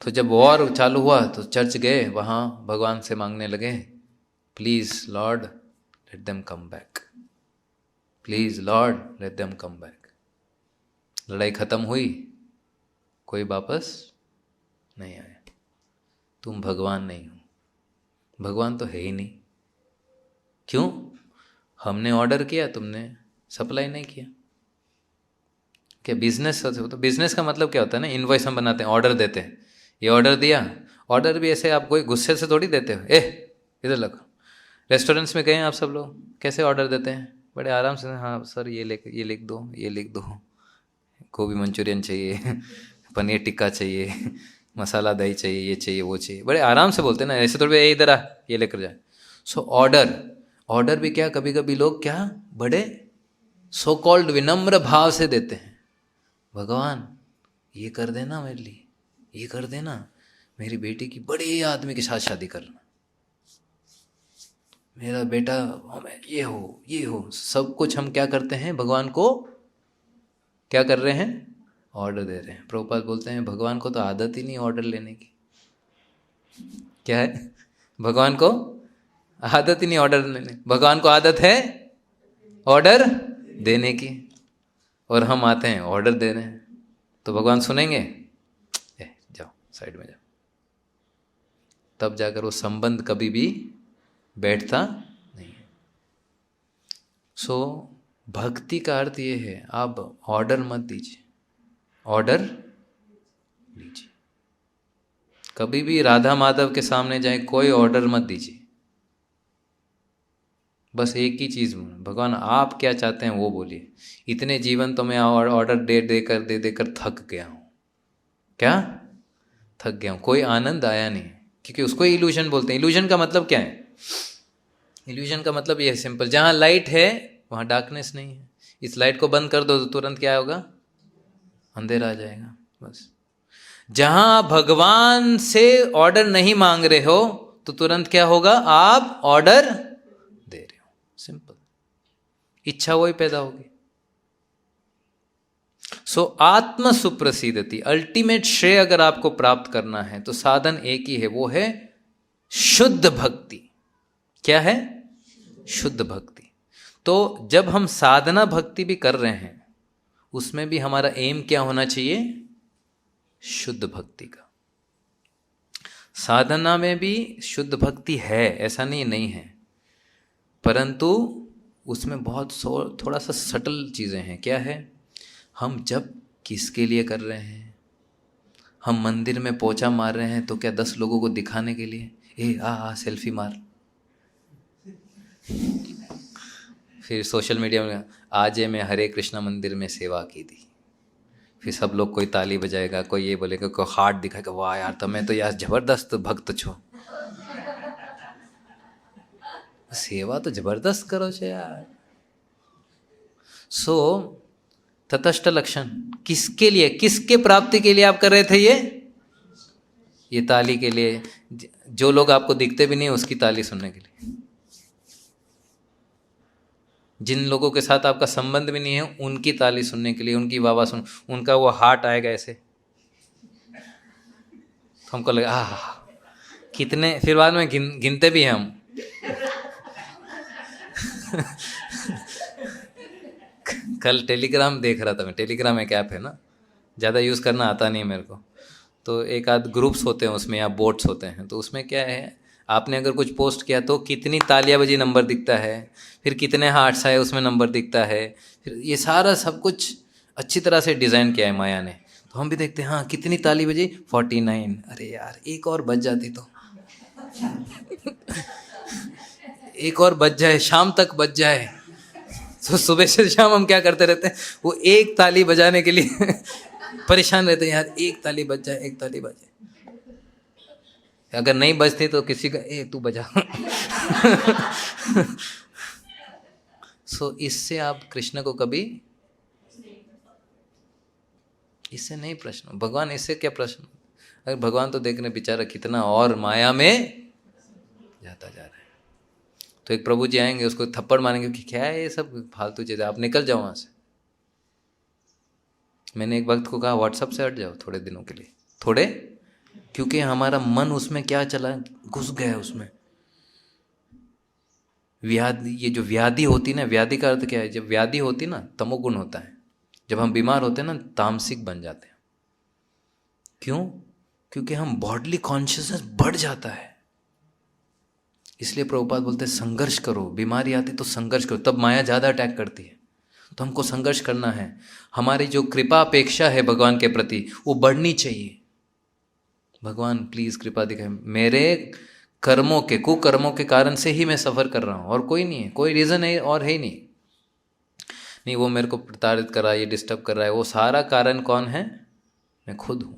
तो जब वॉर चालू हुआ तो चर्च गए, वहाँ भगवान से मांगने लगे, please Lord let them come back, please Lord let them come back. लड़ाई ख़त्म हुई, कोई वापस नहीं आया। तुम भगवान नहीं हो, भगवान तो है ही नहीं। क्यों? हमने ऑर्डर किया, तुमने सप्लाई नहीं किया। क्या बिजनेस? तो बिजनेस का मतलब क्या होता है ना, इनवॉइस हम बनाते हैं, ऑर्डर देते हैं, ये ऑर्डर दिया। ऑर्डर भी ऐसे आप कोई गुस्से से थोड़ी देते हो, इधर लगो। रेस्टोरेंट्स में गए आप सब लोग, कैसे ऑर्डर देते हैं? बड़े आराम से, हाँ सर ये लिख दो, ये लिख दो, गोभी मंचूरियन चाहिए, पनीर टिक्का चाहिए, मसाला दही चाहिए, ये चाहिए, वो चाहिए, बड़े आराम से बोलते हैं ना। ऐसे थोड़ी इधर आ, ये लेकर जाए। सो ऑर्डर भी क्या कभी कभी लोग क्या बड़े सो कॉल्ड विनम्र भाव से देते हैं। भगवान ये कर देना मेरे लिए, ये कर देना, मेरी बेटी की बड़े आदमी के साथ शादी करना, मेरा बेटा हमें ये हो। सब कुछ हम क्या करते हैं? भगवान को क्या कर रहे हैं? ऑर्डर दे रहे हैं। प्रभुपाद बोलते हैं भगवान को तो आदत ही नहीं ऑर्डर लेने की। क्या है? भगवान को आदत ही नहीं ऑर्डर लेने। भगवान को आदत है ऑर्डर देने की। और हम आते हैं ऑर्डर दे रहे हैं, तो भगवान सुनेंगे? जाओ साइड में जाओ। तब जाकर वो संबंध कभी भी बैठता नहीं है। सो भक्ति का अर्थ ये है, आप ऑर्डर मत दीजिए, ऑर्डर लीजिए। कभी भी राधा माधव के सामने जाए, कोई ऑर्डर मत दीजिए। बस एक ही चीज़, भगवान आप क्या चाहते हैं वो बोलिए। इतने जीवन तो मैं ऑर्डर दे देकर थक गया हूँ। क्या थक गया हूँ? कोई आनंद आया नहीं, क्योंकि उसको इल्यूजन बोलते हैं। इल्यूजन का मतलब क्या है? इल्यूजन का मतलब ये है सिंपल, जहाँ लाइट है वहाँ डार्कनेस नहीं है। इस लाइट को बंद कर दो तो तुरंत क्या होगा? अंधेरा आ जाएगा। बस जहाँ आप भगवान से ऑर्डर नहीं मांग रहे हो तो तुरंत क्या होगा? आप ऑर्डर दे रहे हो। सिंपल, इच्छा वही पैदा होगी। सो आत्म सुप्रसिद्धति, अल्टीमेट श्रेय अगर आपको प्राप्त करना है तो साधन एक ही है, वो है शुद्ध भक्ति। क्या है? शुद्ध भक्ति। तो जब हम साधना भक्ति भी कर रहे हैं, उसमें भी हमारा एम क्या होना चाहिए? शुद्ध भक्ति का। साधना में भी शुद्ध भक्ति है, ऐसा नहीं है, परंतु उसमें बहुत थोड़ा सा सटल चीज़ें हैं। क्या है? हम जब किसके लिए कर रहे हैं? हम मंदिर में पोछा मार रहे हैं तो क्या 10 लोगों को दिखाने के लिए? सेल्फी मार, फिर सोशल मीडिया में आज मैं हरे कृष्णा मंदिर में सेवा की थी, फिर सब लोग कोई ताली बजाएगा, कोई ये बोलेगा, कोई हार्ट दिखाएगा, वाह यार तो मैं तो यार जबरदस्त भक्त छो। सेवा तो जबरदस्त करो छे यार। सो तटस्थ लक्षण किसके लिए, किसके प्राप्ति के लिए आप कर रहे थे? ये ताली के लिए, जो लोग आपको दिखते भी नहीं उसकी ताली सुनने के लिए, जिन लोगों के साथ आपका संबंध भी नहीं है उनकी ताली सुनने के लिए, उनकी वाह सुन, उनका वो हार्ट आएगा ऐसे, तो हमको लगा कितने, फिर बाद में गिनते भी हैं हम। कल टेलीग्राम देख रहा था मैं, टेलीग्राम एक ऐप है ना, ज़्यादा यूज़ करना आता नहीं मेरे को, तो एक आध ग्रुप्स होते हैं उसमें या बोट्स होते हैं, तो उसमें क्या है, आपने अगर कुछ पोस्ट किया तो कितनी तालियां बजी नंबर दिखता है, फिर कितने हार्ट्स आए उसमें नंबर दिखता है, फिर ये सारा सब कुछ अच्छी तरह से डिज़ाइन किया है माया ने। तो हम भी देखते हैं हाँ कितनी ताली बजी, 49, अरे यार एक और बज जाती तो एक और बज जाए, शाम तक बज जाए। तो सुबह से शाम हम क्या करते रहते हैं, वो एक ताली बजाने के लिए परेशान रहते हैं, यार एक ताली बज जाए, एक ताली बज जाए। अगर नहीं बजती तो किसी का तू बजा। सो इससे आप कृष्ण को कभी, इससे नहीं प्रश्न, भगवान इससे क्या प्रश्न? अगर भगवान तो देखने बेचारा कितना और माया में जाता जा रहा है, तो एक प्रभु जी आएंगे उसको थप्पड़ मारेंगे कि क्या है ये सब फालतू चीज़ें, आप निकल जाओ वहाँ से। मैंने एक वक्त को कहा व्हाट्सएप से हट जाओ थोड़े दिनों के लिए, थोड़े, क्योंकि हमारा मन उसमें क्या चला, घुस गया उसमें। व्याधि, ये जो व्याधि होती ना, व्याधि का अर्थ क्या है? जब व्याधि होती ना तमोगुण होता है, जब हम बीमार होते हैं ना तामसिक बन जाते हैं। क्यों? क्योंकि हम बॉडली कॉन्शियसनेस बढ़ जाता है। इसलिए प्रभुपाद बोलते हैं संघर्ष करो, बीमारी आती तो संघर्ष करो, तब माया ज़्यादा अटैक करती है, तो हमको संघर्ष करना है। हमारी जो कृपा अपेक्षा है भगवान के प्रति वो बढ़नी चाहिए। भगवान प्लीज़ कृपा दिखाए, मेरे कर्मों के, कुकर्मों के कारण से ही मैं सफ़र कर रहा हूँ, और कोई नहीं है, कोई रीज़न है और है ही नहीं वो मेरे को प्रताड़ित कर रहा है, ये डिस्टर्ब कर रहा है, वो सारा कारण कौन है? मैं खुद हूँ।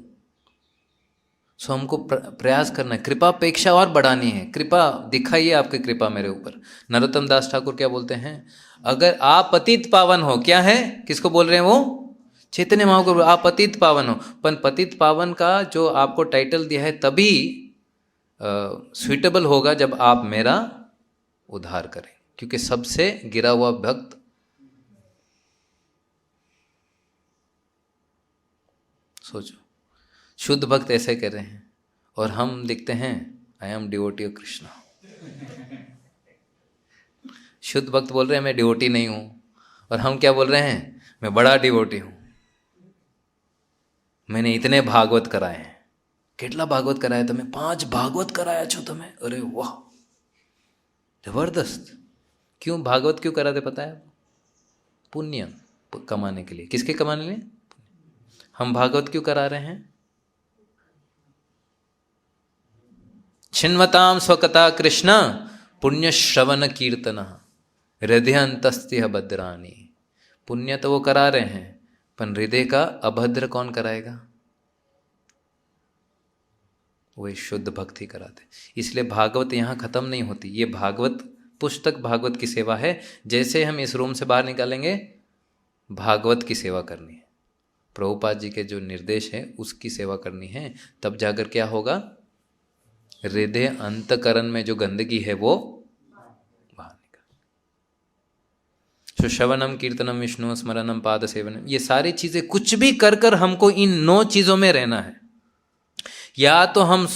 सो हमको प्रयास करना है, कृपा अपेक्षा और बढ़ानी है। कृपा दिखाइए, आपकी कृपा मेरे ऊपर। नरोत्तम दास ठाकुर क्या बोलते हैं? अगर आप पतित पावन हो, क्या है, किसको बोल रहे हैं वो? चैतन्य महाप्रभु, आप पतित पावन हो। पर पतित पावन का जो आपको टाइटल दिया है तभी स्वीटेबल होगा जब आप मेरा उद्धार करें, क्योंकि सबसे गिरा हुआ भक्त, सोचो, शुद्ध भक्त ऐसे कर रहे हैं और हम लिखते हैं I am devotee of Krishna. शुद्ध भक्त बोल रहे हैं मैं डिवोटी नहीं हूं, और हम क्या बोल रहे हैं? मैं बड़ा डिवोटी हूं, मैंने इतने भागवत कराए हैं। કેટલા ભાગવત કરાયા તમે? 5 ભાગવત કરાયા છો તમે? अरे वाह, जबरदस्त। क्यों भागवत क्यों कराते पता है? पुण्य कमाने के लिए। किसके कमाने के लिए? हम भागवत क्यों करा रहे हैं? छिन्वताम स्वकता कृष्ण पुण्य श्रवण कीर्तन हृदय अंतस्त्य भद्रानी। पुण्य तो वो करा रहे हैं, पर हृदय का अभद्र कौन कराएगा? वही शुद्ध भक्ति कराते। इसलिए भागवत यहाँ खत्म नहीं होती। ये भागवत पुस्तक भागवत की सेवा है। जैसे हम इस रूम से बाहर निकालेंगे, भागवत की सेवा करनी है, प्रभुपाद जी के जो निर्देश है उसकी सेवा करनी है। तब जाकर क्या होगा? हृदय अंतकरण में जो गंदगी है वो बाहर निकल। श्रवणम कीर्तनम विष्णु स्मरणम पाद सेवनम, ये सारी चीजें कुछ भी कर कर हमको इन 9 चीजों में रहना है। या तो हम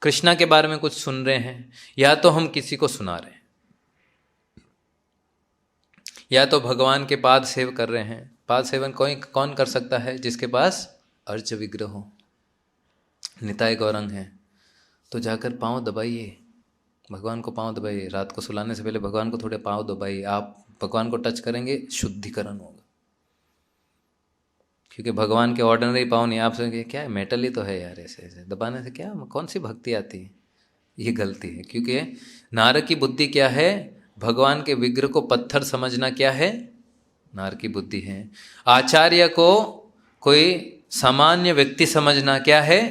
कृष्णा के बारे में कुछ सुन रहे हैं, या तो हम किसी को सुना रहे हैं, या तो भगवान के पाद सेव कर रहे हैं। पाद सेवन कौन कर सकता है? जिसके पास अर्च विग्रह हो, निताय गौरंग है। तो जाकर पाँव दबाइए, भगवान को पाँव दबाइए। रात को सुलाने से पहले भगवान को थोड़े पाँव दबाइए। आप भगवान को टच करेंगे, शुद्धिकरण होगा। क्योंकि भगवान के ऑर्डिनरी पाँव नहीं। आप सोचेंगे क्या है, मेटल ही तो है यार, ऐसे ऐसे दबाने से क्या, कौन सी भक्ति आती है? ये गलती है। क्योंकि नारद की बुद्धि क्या है? भगवान के विग्रह को पत्थर समझना क्या है? नारद की बुद्धि है। आचार्य को कोई सामान्य व्यक्ति समझना क्या है?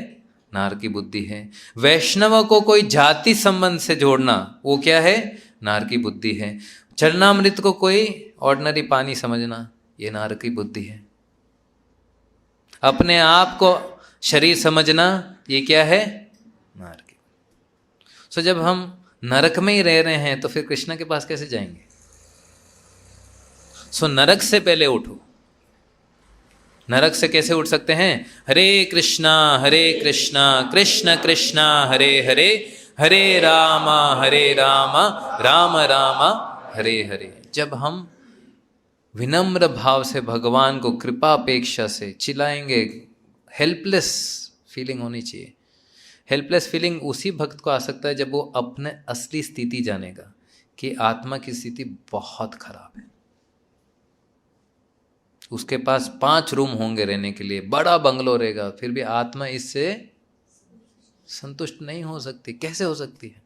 नारद की बुद्धि है। वैष्णव को कोई जाति संबंध से जोड़ना वो क्या है? नारद की बुद्धि है। चरणामृत को कोई ऑर्डिनरी पानी समझना, ये नारद की बुद्धि है। अपने आप को शरीर समझना, ये क्या है? नारद की। सो जब हम नरक में ही रह रहे हैं तो फिर कृष्ण के पास कैसे जाएंगे? सो नरक से पहले उठो। नरक से कैसे उठ सकते हैं? हरे कृष्णा कृष्ण कृष्णा हरे हरे, हरे राम राम राम हरे हरे। जब हम विनम्र भाव से भगवान को कृपापेक्षा से चिल्लाएंगे, हेल्पलेस फीलिंग होनी चाहिए। हेल्पलेस फीलिंग उसी भक्त को आ सकता है जब वो अपने असली स्थिति जानेगा कि आत्मा की स्थिति बहुत खराब है। उसके पास 5 रूम होंगे रहने के लिए, बड़ा बंगलो रहेगा, फिर भी आत्मा इससे संतुष्ट नहीं हो सकती। कैसे हो सकती है?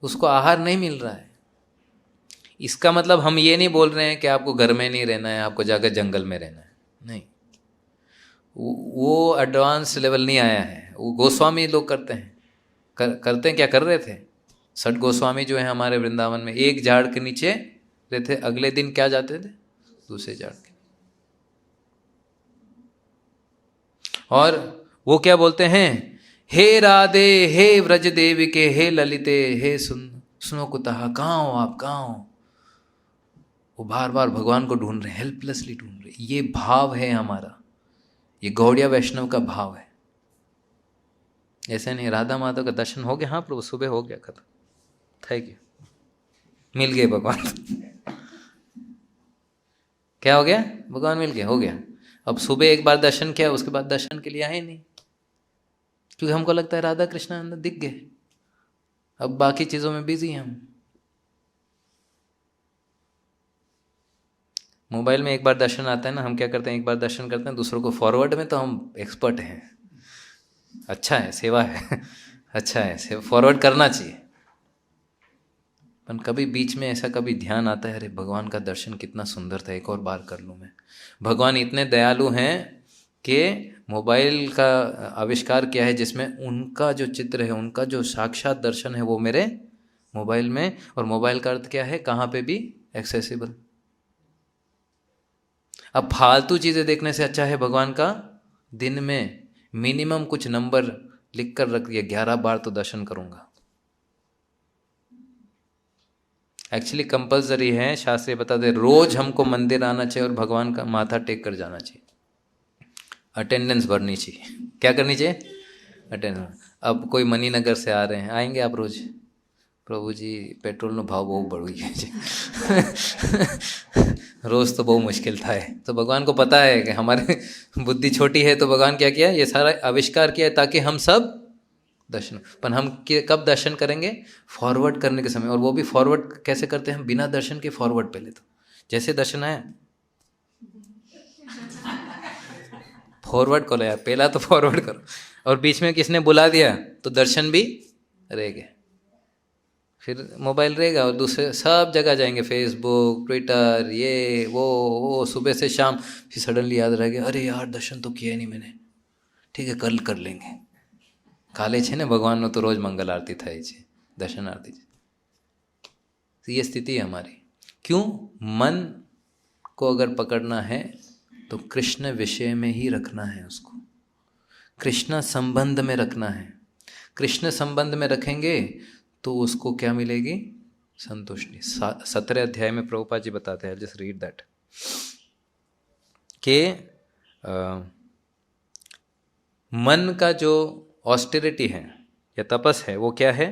उसको आहार नहीं मिल रहा है। इसका मतलब हम ये नहीं बोल रहे हैं कि आपको घर में नहीं रहना है, आपको जाकर जंगल में रहना है। नहीं, वो एडवांस लेवल नहीं आया है। वो गोस्वामी लोग करते हैं। करते हैं, क्या कर रहे थे? 6 गोस्वामी जो है हमारे वृंदावन में, एक झाड़ के नीचे रहते, अगले दिन क्या जाते थे? दूसरे झाड़ के। और वो क्या बोलते हैं? हे राधे, हे व्रज देविके, हे ललिते, हे सुनो कुतः, कहाँ हो आप, कहाँ हो? वो बार बार भगवान को ढूंढ रहे हैं, हेल्पलेसली ढूंढ रहे। ये भाव है हमारा, ये गौड़िया वैष्णव का भाव है। ऐसे नहीं राधा माधव का दर्शन हो गया, हाँ प्रभु सुबह हो गया, खत्म, थैंक यू, मिल गए भगवान। क्या हो गया? भगवान मिल गया, हो गया। अब सुबह एक बार दर्शन किया, उसके बाद दर्शन के लिए आए नहीं, क्योंकि हमको लगता है राधा कृष्ण अंदर दिख गए, अब बाकी चीजों में बिजी हैं हम। मोबाइल में एक बार दर्शन आता है ना, हम क्या करते हैं, एक बार दर्शन करते हैं, दूसरों को फॉरवर्ड में तो हम एक्सपर्ट हैं। अच्छा है, सेवा है, अच्छा है, फॉरवर्ड करना चाहिए। पर कभी बीच में ऐसा कभी ध्यान आता है, अरे भगवान का दर्शन कितना सुंदर था, एक और बार कर लूँ मैं। भगवान इतने दयालु हैं कि मोबाइल का आविष्कार किया है जिसमें उनका जो चित्र है, उनका जो साक्षात दर्शन है वो मेरे मोबाइल में। और मोबाइल का अर्थ क्या है? कहाँ पे भी एक्सेसिबल। अब फालतू चीज़ें देखने से अच्छा है भगवान का दिन में मिनिमम कुछ नंबर लिख कर रख दिया, 11 बार तो दर्शन करूँगा। एक्चुअली कंपल्सरी है, शास्त्र बताते रोज हमको मंदिर आना चाहिए और भगवान का माथा टेक कर जाना चाहिए। अटेंडेंस भरनी चाहिए। क्या करनी चाहिए? अटेंडेंस। अब कोई मणिनगर से आ रहे हैं, आएंगे आप रोज? પ્રભુજી પેટ્રોલનો ભાવ બહુ बढ़ी ગયો છે, रोज़ तो बहुत मुश्किल था है। तो भगवान को पता है कि हमारी बुद्धि छोटी है, तो भगवान क्या किया, ये सारा आविष्कार किया है ताकि हम सब दर्शन, पर हम कब दर्शन करेंगे, फॉरवर्ड करने के समय। और वो भी फॉरवर्ड कैसे करते हैं, बिना दर्शन के फॉरवर्ड। पहले तो जैसे दर्शन आया फॉरवर्ड करो यार, पहला तो फॉरवर्ड करो, और बीच में किसने बुला दिया तो दर्शन भी रह गए, फिर मोबाइल रहेगा और दूसरे सब जगह जाएंगे, फेसबुक, ट्विटर, ये वो सुबह से शाम, फिर सडनली याद रह गया, अरे यार दर्शन तो किया नहीं मैंने, ठीक है कल कर लेंगे। काले छे ने भगवान तो रोज मंगल आरती થાય છે, दर्शन आरती છે। तो ये स्थिति है हमारी। क्यों? मन को अगर पकड़ना है तो कृष्ण विषय में ही रखना है, उसको कृष्ण संबंध में रखना है। कृष्ण संबंध में रखेंगे तो उसको क्या मिलेगी, संतुष्टि। 17 अध्याय में प्रभुपाद जी बताते हैं, जस्ट रीड दैट, कि मन का जो ऑस्टेरिटी है या तपस है वो क्या है,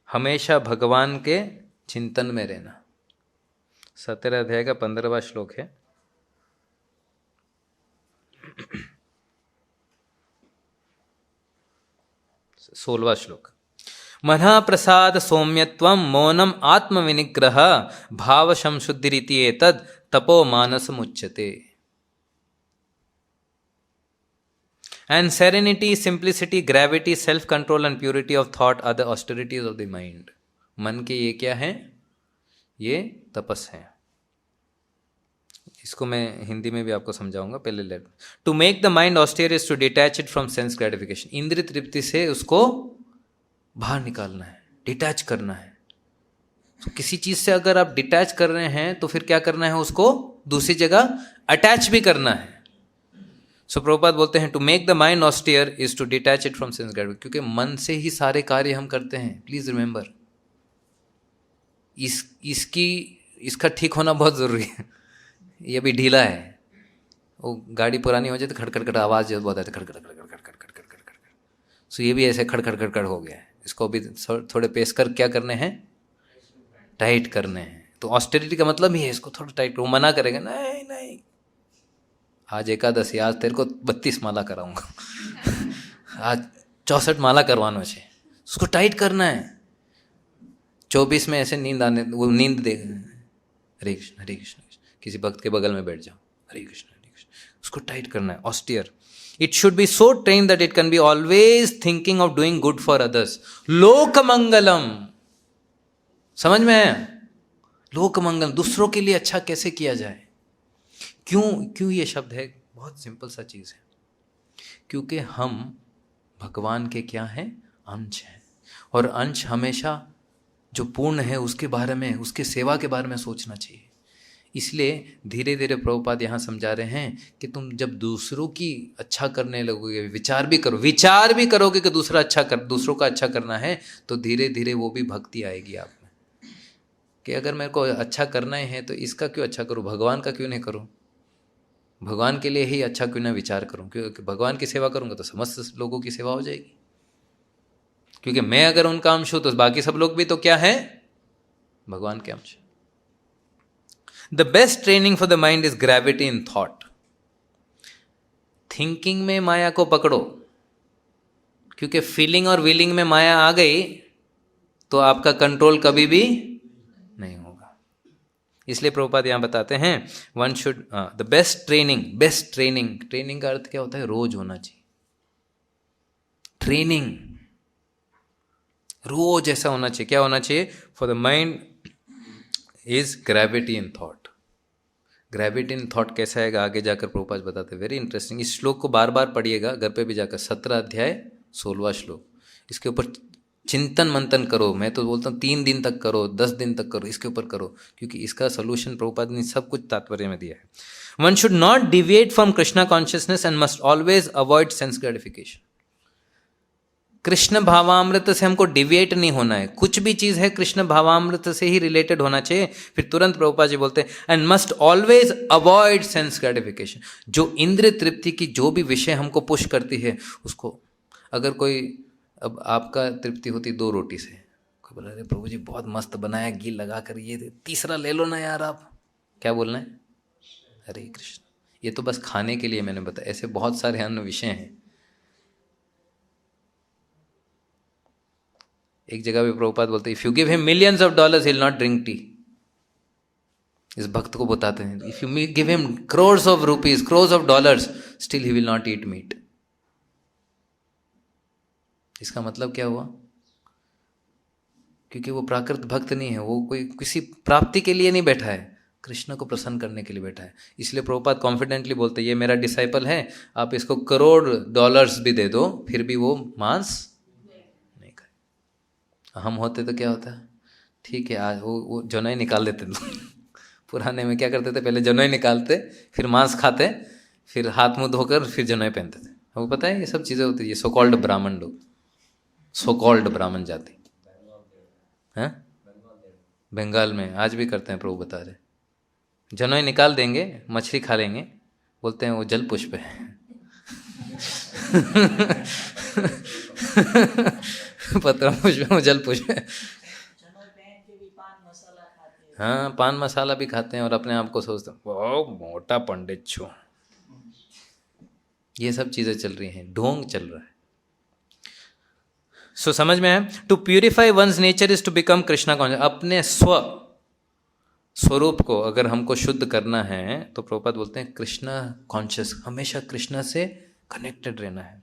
हमेशा भगवान के चिंतन में रहना। 17 अध्याय का 15वां श्लोक है। 16वां श्लोक, मनः प्रसाद सौम्यत्वं मौनम आत्मविनिग्रह भाव संशुद्धिरिति एतद् तपो मानसमुच्यते। And serenity, simplicity, gravity, self-control and purity of thought are the austerities of the mind. मन के ये क्या है, ये तपस है। इसको मैं हिंदी में भी आपको समझाऊंगा, पहले लेट। To make the mind austere is to detach it from sense gratification. इंद्रिय तृप्ति से उसको बाहर निकालना है, डिटैच करना है। तो किसी चीज से अगर आप डिटैच कर रहे हैं तो फिर क्या करना है, उसको दूसरी जगह अटैच भी करना है। सो प्रभुपाद बोलते हैं to make the mind austere is to detach it from sense gratification, क्योंकि मन से ही सारे कार्य हम करते हैं। प्लीज रिमेंबर, इसका ठीक होना बहुत जरूरी है। ये भी ढीला है, वो गाड़ी पुरानी हो जाए तो खड़खड़ आवाज बहुत आती है, खड़खड़ खड़खड़ खड़खड़ खड़खड़ खड़खड़। सो ये भी ऐसे खड़खड़ खड़खड़ हो गया है। इसको भी थोड़े पेश कर क्या करने हैं, टाइट करने हैं। तो ऑस्टेरिटी का मतलब ही है इसको थोड़ा टाइट। वो मना करेगा, नहीं नहीं आज एकादशी, आज तेरे को 32 माला कराऊंगा, आज 64 माला करवाना है, उसको टाइट करना है। 24 में ऐसे नींद आने, वो नींद दे, हरे कृष्ण हरे कृष्ण, किसी भक्त के बगल में बैठ जाओ, हरे कृष्ण हरे कृष्ण, उसको टाइट करना है, austere. It should be so train that it can be always thinking of doing good for others. लोक मंगलम, समझ में है? लोक मंगलम, दूसरों के लिए अच्छा कैसे किया जाए। क्यों ये शब्द है? बहुत सिंपल सा चीज है, क्योंकि हम भगवान के क्या हैं, अंश हैं। और अंश हमेशा जो पूर्ण है उसके बारे में, उसके सेवा के बारे में सोचना चाहिए। इसलिए धीरे धीरे प्रभुपाद यहाँ समझा रहे हैं कि तुम जब दूसरों की अच्छा करने लगोगे, विचार भी करोगे कि दूसरों का अच्छा करना है, तो धीरे धीरे वो भी भक्ति आएगी आप में, कि अगर मेरे को अच्छा करना ही है तो इसका क्यों अच्छा करूँ, भगवान का क्यों नहीं करूँ, भगवान के लिए ही अच्छा क्यों ना विचार करूँ। क्योंकि भगवान की सेवा करूँगा तो समस्त लोगों की सेवा हो जाएगी। क्योंकि मैं अगर उनका अंश हूँ तो बाकी सब लोग भी तो क्या है, भगवान के अंश। The best training for the mind is gravity in thought. Thinking में माया को पकड़ो, क्योंकि फीलिंग और विलिंग में माया आ गई तो आपका कंट्रोल कभी भी नहीं होगा। इसलिए प्रभुपाद यहां बताते हैं one should the best training का अर्थ क्या होता है, रोज होना चाहिए। ट्रेनिंग रोज ऐसा होना चाहिए। क्या होना चाहिए? For the mind is gravity in thought. Gravity in thought कैसा आएगा आगे जाकर प्रभुपाद बताते हैं, वेरी इंटरेस्टिंग। इस श्लोक को बार बार पढ़िएगा घर पे भी जाकर, 17 अध्याय 16वां श्लोक। इसके ऊपर चिंतन मंथन करो। मैं तो बोलता हूँ 3 दिन तक करो, 10 दिन तक करो, इसके ऊपर करो, क्योंकि इसका सोल्यूशन प्रभुपाद ने सब कुछ तात्पर्य में दिया है। One should not deviate from Krishna consciousness and must always avoid sense gratification. कृष्ण भावामृत से हमको डिविएट नहीं होना है। कुछ भी चीज है कृष्ण भावामृत से ही रिलेटेड होना चाहिए। फिर तुरंत प्रभुपाद जी बोलते हैं and must always avoid sense gratification. जो इंद्रिय तृप्ति की जो भी विषय हमको पुश करती है उसको, अगर कोई, अब आपका तृप्ति होती 2 रोटी से, तो बोला, अरे प्रभु जी बहुत मस्त बनाया, घी लगा कर, ये तीसरा ले लो ना यार आप। क्या बोलना है? हरे कृष्ण। ये तो बस खाने के लिए मैंने बताया, ऐसे बहुत सारे अन्य विषय हैं। एक जगह भी प्रभुपाद बोलते हैं, if you give him millions of dollars he will not drink tea. इस भक्त को बताते हैं, if you give him crores of rupees, crores of dollars, still he will not eat meat. इसका मतलब क्या हुआ? क्योंकि वो प्राकृत भक्त नहीं है, वो कोई किसी प्राप्ति के लिए नहीं बैठा है, कृष्ण को प्रसन्न करने के लिए बैठा है। इसलिए प्रभुपाद कॉन्फिडेंटली बोलते हैं, ये मेरा डिसाइपल है, आप इसको करोड़ डॉलर्स भी दे दो फिर भी वो मांस नहीं खाए। हम होते तो क्या होता? ठीक है, आज वो जौनाई निकाल देते थे। पुराने में क्या करते थे, पहले जौनाई निकालते, फिर मांस खाते, फिर हाथ मुंह धोकर फिर जौनाई पहनते थे। वो पता है ये सब चीज़ें होती है। ये सो कॉल्ड ब्राह्मण लोग, सो कॉल्ड ब्राह्मण जाति हैं, बंगाल में आज भी करते हैं। प्रभु बता रहे, जौनाई निकाल देंगे, मछली खा लेंगे, बोलते हैं वो जल पुष्प है। पत्र पुष्प में जल पुष्प है। हाँ, पान मसाला भी खाते हैं और अपने आप को सोचते हैं बहुत मोटा पंडित छो। ये सब चीजें चल रही हैं, ढोंग चल रहा है। सो समझ में है? To purify one's nature is to become Krishna conscious. अपने स्वरूप को अगर हमको शुद्ध करना है तो प्रभुपाद बोलते हैं कृष्णा कॉन्शियस, हमेशा कृष्णा से कनेक्टेड रहना है।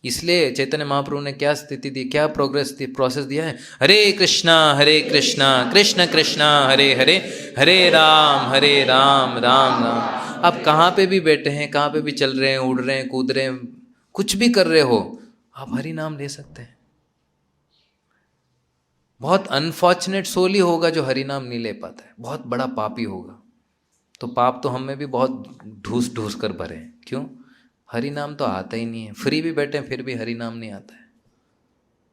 इसलिए चैतन्य महाप्रभु ने क्या स्थिति दी, क्या प्रोसेस दिया है? हरे कृष्णा कृष्ण कृष्णा हरे हरे, हरे राम राम राम। आप कहाँ पे भी बैठे हैं, कहाँ पे भी चल रहे हैं, उड़ रहे हैं, कूद रहे हैं, कुछ भी कर रहे हो, आप हरि नाम ले सकते हैं। बहुत अनफॉर्चुनेट सोल ही होगा जो हरि नाम नहीं ले पाता है, बहुत बड़ा पापी होगा। तो पाप तो हम में भी बहुत ढूस ढूस कर भरे हैं। क्यों? हरि नाम तो आता ही नहीं है। फ्री भी बैठे फिर भी हरि नाम नहीं आता है।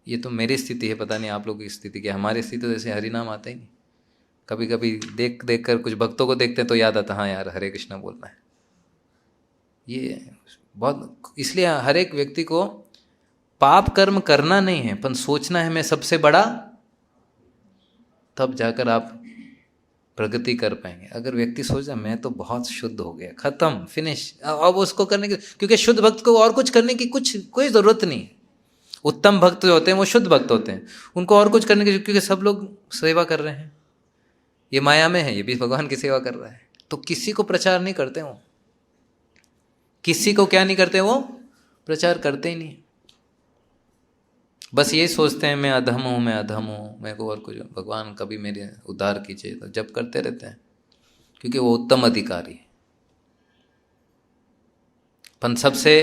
ये तो मेरी स्थिति है, पता नहीं आप लोगों की स्थिति क्या। हमारी स्थिति तो जैसे हरि नाम आता ही नहीं। कभी कभी देख देख कर कुछ भक्तों को देखते हैं तो याद आता, हाँ यार हरे कृष्णा बोलना है। ये बहुत, इसलिए हर एक व्यक्ति को पाप कर्म करना नहीं है, पर सोचना है मैं सबसे बड़ा, तब जाकर आप प्रगति कर पाएंगे। अगर व्यक्ति सोचा मैं तो बहुत शुद्ध हो गया, खत्म, फिनिश, अब उसको करने की, क्योंकि शुद्ध भक्त को और कुछ करने की कोई ज़रूरत नहीं। उत्तम भक्त जो होते हैं वो शुद्ध भक्त होते हैं, उनको और कुछ करने की, क्योंकि सब लोग सेवा कर रहे हैं। ये माया में है, ये भी भगवान की सेवा कर रहा है, तो किसी को प्रचार नहीं करते वो, किसी को क्या नहीं करते वो, प्रचार करते ही नहीं। बस यही सोचते हैं मैं अधम हूँ, मैं अधम हूँ, मेरे को और कुछ, भगवान कभी मेरे उद्धार कीजिए, तो जब करते रहते हैं क्योंकि वो उत्तम अधिकारी है। पर सबसे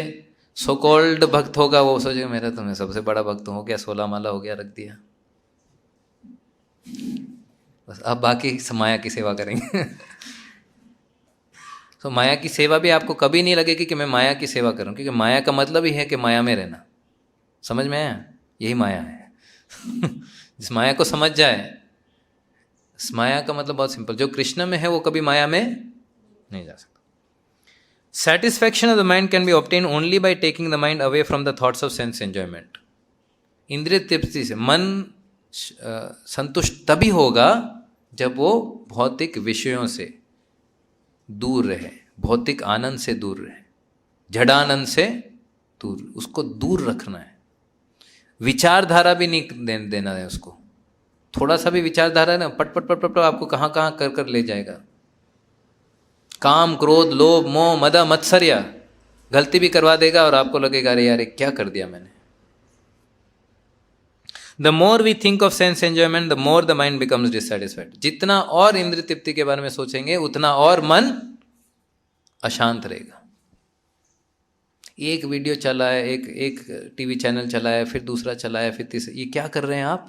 सो कॉल्ड भक्त होगा वो सोचेगा मेरा तो मैं सबसे बड़ा भक्त हो गया, 16 माला हो गया, रख दिया, बस अब बाकी माया की सेवा करेंगे। तो माया की सेवा भी आपको कभी नहीं लगेगी कि मैं माया की सेवा करूं, क्योंकि माया का मतलब ही है कि माया में रहना। समझ में आया? यही माया है। जिस माया को समझ जाए, इस माया का मतलब बहुत सिंपल, जो कृष्ण में है वो कभी माया में नहीं जा सकता। Satisfaction of the mind can be obtained only by taking the mind away from the thoughts of sense enjoyment. इंद्रिय तृप्ति से मन संतुष्ट तभी होगा जब वो भौतिक विषयों से दूर रहे, भौतिक आनंद से दूर रहे, जड़ानंद से दूर, उसको दूर रखना है। विचारधारा भी नहीं देना है उसको। थोड़ा सा भी विचारधारा है ना, पट पट पट पट आपको कहाँ कहाँ कर कर ले जाएगा। काम, क्रोध, लोभ, मोह, मद, मत्सर्य, गलती भी करवा देगा और आपको लगेगा अरे यार क्या कर दिया मैंने। The more we think of sense enjoyment the more the mind becomes dissatisfied. जितना और इंद्रिय तृप्ति के बारे में सोचेंगे उतना और मन अशांत रहेगा। एक वीडियो चला है, एक टीवी चैनल चला है, फिर दूसरा चला है, फिर तीसरा, ये क्या कर रहे हैं आप?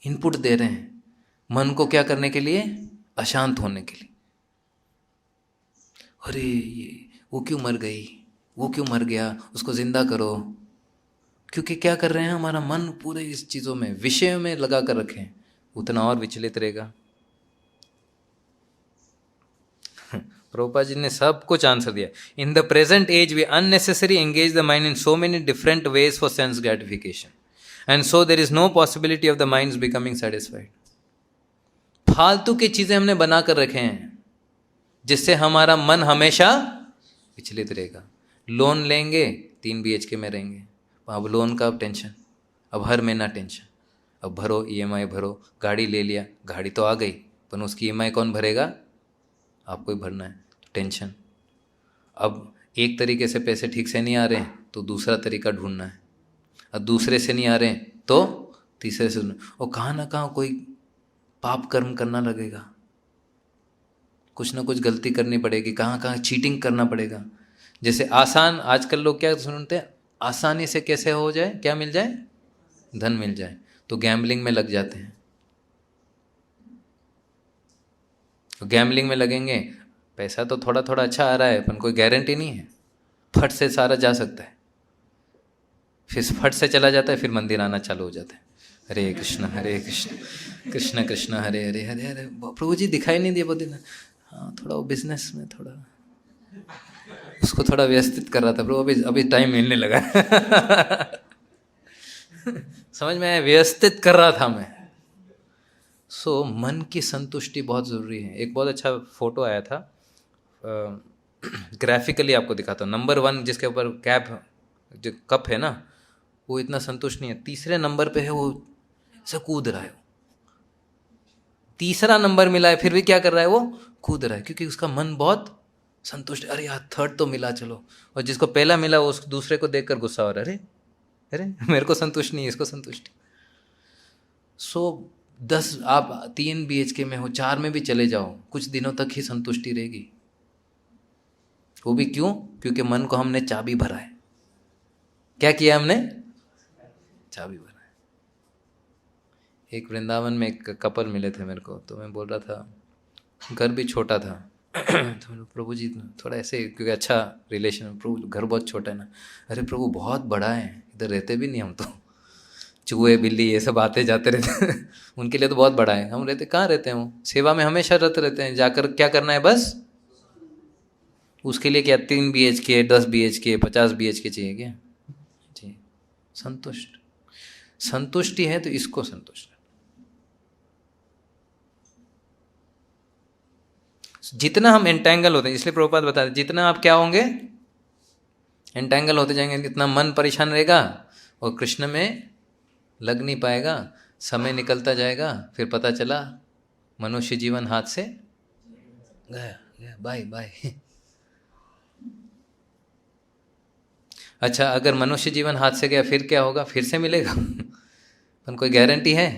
इनपुट दे रहे हैं मन को, क्या करने के लिए? अशांत होने के लिए। अरे ये वो क्यों मर गई, वो क्यों मर गया, उसको जिंदा करो। क्योंकि क्या कर रहे हैं, हमारा मन पूरे इस चीज़ों में, विषयों में लगा कर रखें, उतना और विचलित रहेगा। प्रभुपाद जी ने सब कुछ आंसर दिया। In the present age we unnecessary engage the mind in so many different ways for sense gratification and so there is no possibility of the mind's becoming satisfied. फालतू की चीजें हमने बना कर रखे हैं जिससे हमारा मन हमेशा विचलित रहेगा। लोन लेंगे, 3 BHK में रहेंगे, अब लोन का टेंशन, अब हर महीना टेंशन, अब भरो EMI भरो। गाड़ी ले लिया, गाड़ी तो आ गई पर उसकी EMI कौन भरेगा? आपको ही भरना है, तो टेंशन। अब एक तरीके से पैसे ठीक से नहीं आ रहे हैं तो दूसरा तरीका ढूंढना है, अब दूसरे से नहीं आ रहे हैं तो तीसरे से, और कहाँ ना कहाँ कोई पाप कर्म करना लगेगा, कुछ ना कुछ गलती करनी पड़ेगी, कहाँ कहाँ चीटिंग करना पड़ेगा। जैसे आसान, आजकल लोग क्या सुनते हैं, आसानी से कैसे हो जाए, क्या मिल जाए, धन मिल जाए, तो गैम्बलिंग में लग जाते हैं। तो गैम्बलिंग में लगेंगे, पैसा तो थोड़ा थोड़ा अच्छा आ रहा है पर कोई गारंटी नहीं है, फट से सारा जा सकता है, फिर फट से चला जाता है, फिर मंदिर आना चालू हो जाता है, हरे कृष्ण कृष्ण कृष्ण हरे हरे हरे हरे। प्रभु जी दिखाई नहीं दिए बहुत दिन। हाँ, थोड़ा वो बिजनेस में थोड़ा उसको थोड़ा व्यवस्थित कर रहा था प्रभु, अभी टाइम मिलने लगा समझ में आया, व्यवस्थित कर रहा था मैं। सो मन की संतुष्टि बहुत ज़रूरी है। एक बहुत अच्छा फोटो आया था, ग्राफिकली आपको दिखाता हूँ। नंबर 1 जिसके ऊपर कैप जो कप है ना, वो इतना संतुष्ट नहीं है। तीसरे नंबर पे है, वो ऐसे कूद रहा है। तीसरा नंबर मिला है फिर भी क्या कर रहा है, वो कूद रहा है, क्योंकि उसका मन बहुत संतुष्ट है। अरे यार 3rd तो मिला, चलो। और जिसको पहला मिला वो उस दूसरे को देखकर गुस्सा हो रहा है, अरे मेरे को संतुष्ट नहीं है, इसको संतुष्ट। सो 10 आप 3 BHK में हो, 4 में भी चले जाओ, कुछ दिनों तक ही संतुष्टि रहेगी। वो भी क्यों? क्योंकि मन को हमने चाबी भरा है। क्या किया हमने? चाबी भरा है। एक वृंदावन में एक कपल मिले थे मेरे को, तो मैं बोल रहा था, घर भी छोटा था तो प्रभु जी थोड़ा ऐसे, क्योंकि अच्छा रिलेशन, प्रभु घर बहुत छोटा है ना। अरे प्रभु बहुत बड़ा है, इधर रहते भी नहीं हम तो, चूहे बिल्ली ये सब आते जाते रहते उनके लिए तो बहुत बड़ा है। हम रहते कहाँ रहते हैं, वो सेवा में हमेशा रत रहते हैं। जाकर क्या करना है बस, उसके लिए क्या 3 BHK 10 BHK 50 BHK चाहिए क्या? जी, संतुष्टि है तो इसको संतुष्ट। जितना हम एंटेंगल होते हैं, इसलिए प्रभुपाद बताते हैं, जितना आप क्या होंगे, एंटेंगल होते जाएंगे, कितना मन परेशान रहेगा और कृष्ण में लग नहीं पाएगा। समय निकलता जाएगा, फिर पता चला मनुष्य जीवन हाथ से गया, बाय बाय। अच्छा, अगर मनुष्य जीवन हाथ से गया फिर क्या होगा, फिर से मिलेगा पर कोई गारंटी है?